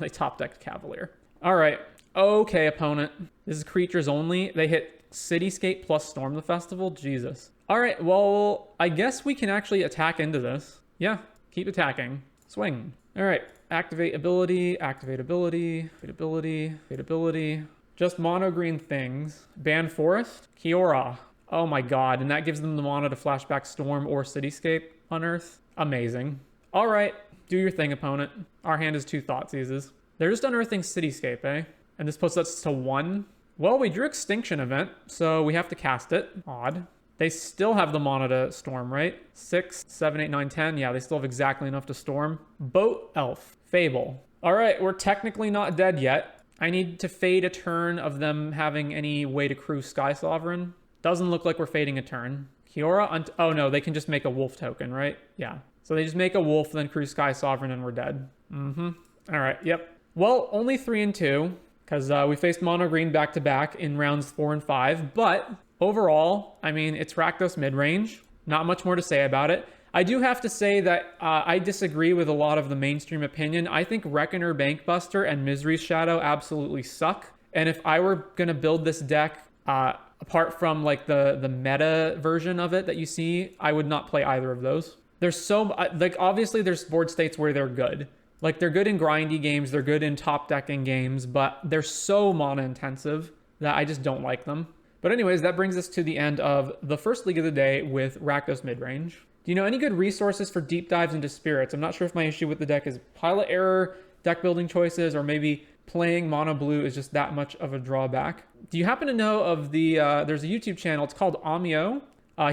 They top decked Cavalier. All right. Okay, opponent. This is creatures only. They hit Cityscape plus Storm the Festival. Jesus. All right, well, I guess we can actually attack into this. Yeah, keep attacking. Swing. All right, activate ability, activate ability, fade ability, fade ability. Just mono green things. Ban Forest. Kiora. Oh my God, and that gives them the mana to flashback Storm or Cityscape Unearth. Amazing. All right, do your thing, opponent. Our hand is 2 Thoughtseizes. They're just unearthing Cityscape, eh? And this puts us to 1. Well, we drew Extinction Event, so we have to cast it. Odd. They still have the mana to Storm, right? 6, 7, 8, 9, 10. Yeah, they still have exactly enough to Storm. Boat Elf. Fable. All right, we're technically not dead yet. I need to fade a turn of them having any way to crew Sky Sovereign. Doesn't look like we're fading a turn. Kiora, oh no, they can just make a wolf token, right? Yeah. So they just make a wolf, then crew Sky Sovereign, and we're dead. All right, yep. Well, only 3 and 2, because we faced mono green back to back in rounds 4 and 5. But overall, I mean, it's Rakdos mid-range. Not much more to say about it. I do have to say that I disagree with a lot of the mainstream opinion. I think Reckoner, Bankbuster, and Misery's Shadow absolutely suck. And if I were going to build this deck, apart from like the meta version of it that you see, I would not play either of those. There's so, like, obviously there's board states where they're good. Like, they're good in grindy games, they're good in top decking games, but they're so mana intensive that I just don't like them. But anyways, that brings us to the end of the first league of the day with Rakdos Midrange. Do you know any good resources for deep dives into spirits? I'm not sure if my issue with the deck is pilot error, deck building choices, or maybe playing mono blue is just that much of a drawback. Do you happen to know of the, there's a YouTube channel, it's called Amio.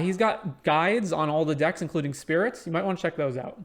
He's got guides on all the decks, including spirits. You might want to check those out.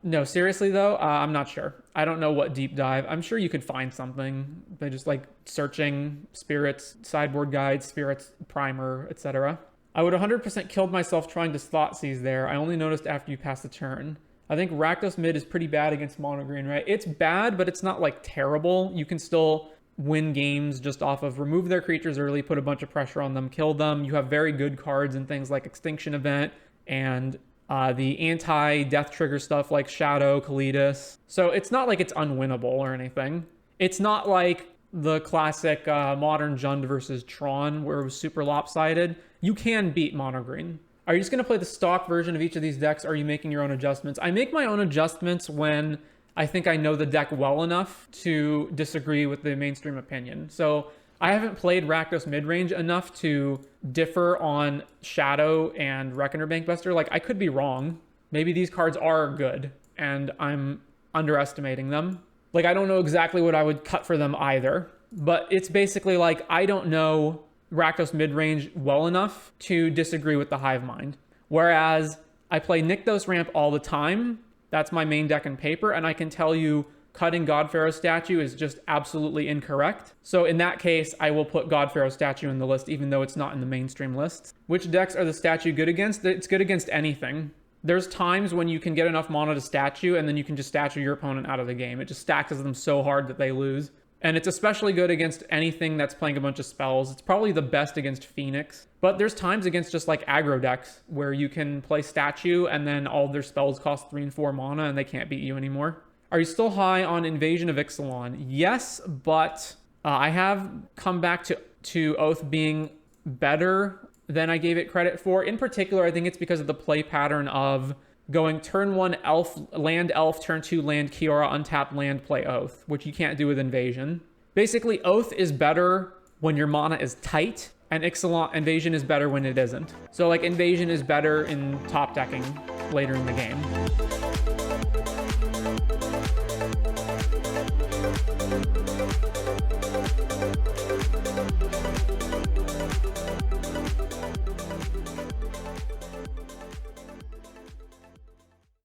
No, seriously though, I'm not sure. I don't know what deep dive. I'm sure you could find something by just like searching spirits, sideboard guides, spirits primer, etc. I would 100% killed myself trying to slot seize there. I only noticed after you passed the turn. I think Rakdos mid is pretty bad against mono green, right? It's bad, but it's not like terrible. You can still win games just off of remove their creatures early, put a bunch of pressure on them, kill them. You have very good cards in things like Extinction Event and the anti-death trigger stuff like Shadow, Kalidas. So it's not like it's unwinnable or anything. It's not like the classic modern Jund versus Tron where it was super lopsided. You can beat mono green. Are you just going to play the stock version of each of these decks? Or are you making your own adjustments? I make my own adjustments when I think I know the deck well enough to disagree with the mainstream opinion. So I haven't played Rakdos Midrange enough to differ on Shadow and Reckoner Bankbuster. Like, I could be wrong. Maybe these cards are good and I'm underestimating them. Like, I don't know exactly what I would cut for them either. But it's basically like, I don't know Rakdos Midrange well enough to disagree with the Hive Mind. Whereas I play Nykthos Ramp all the time. That's my main deck in paper. And I can tell you cutting God Pharaoh statue is just absolutely incorrect. So in that case, I will put God Pharaoh statue in the list, even though it's not in the mainstream lists. Which decks are the statue good against? It's good against anything. There's times when you can get enough mana to statue, and then you can just statue your opponent out of the game. It just stacks them so hard that they lose. And it's especially good against anything that's playing a bunch of spells. It's probably the best against Phoenix. But there's times against just like aggro decks where you can play statue and then all their spells cost 3 and 4 mana and they can't beat you anymore. Are you still high on Invasion of Ixalan? Yes, but I have come back to Oath being better than I gave it credit for. In particular, I think it's because of the play pattern of going turn 1 elf, land elf, turn 2 land Kiora, untap land, play Oath, which you can't do with Invasion. Basically, Oath is better when your mana is tight, and Invasion is better when it isn't. So like Invasion is better in top decking later in the game.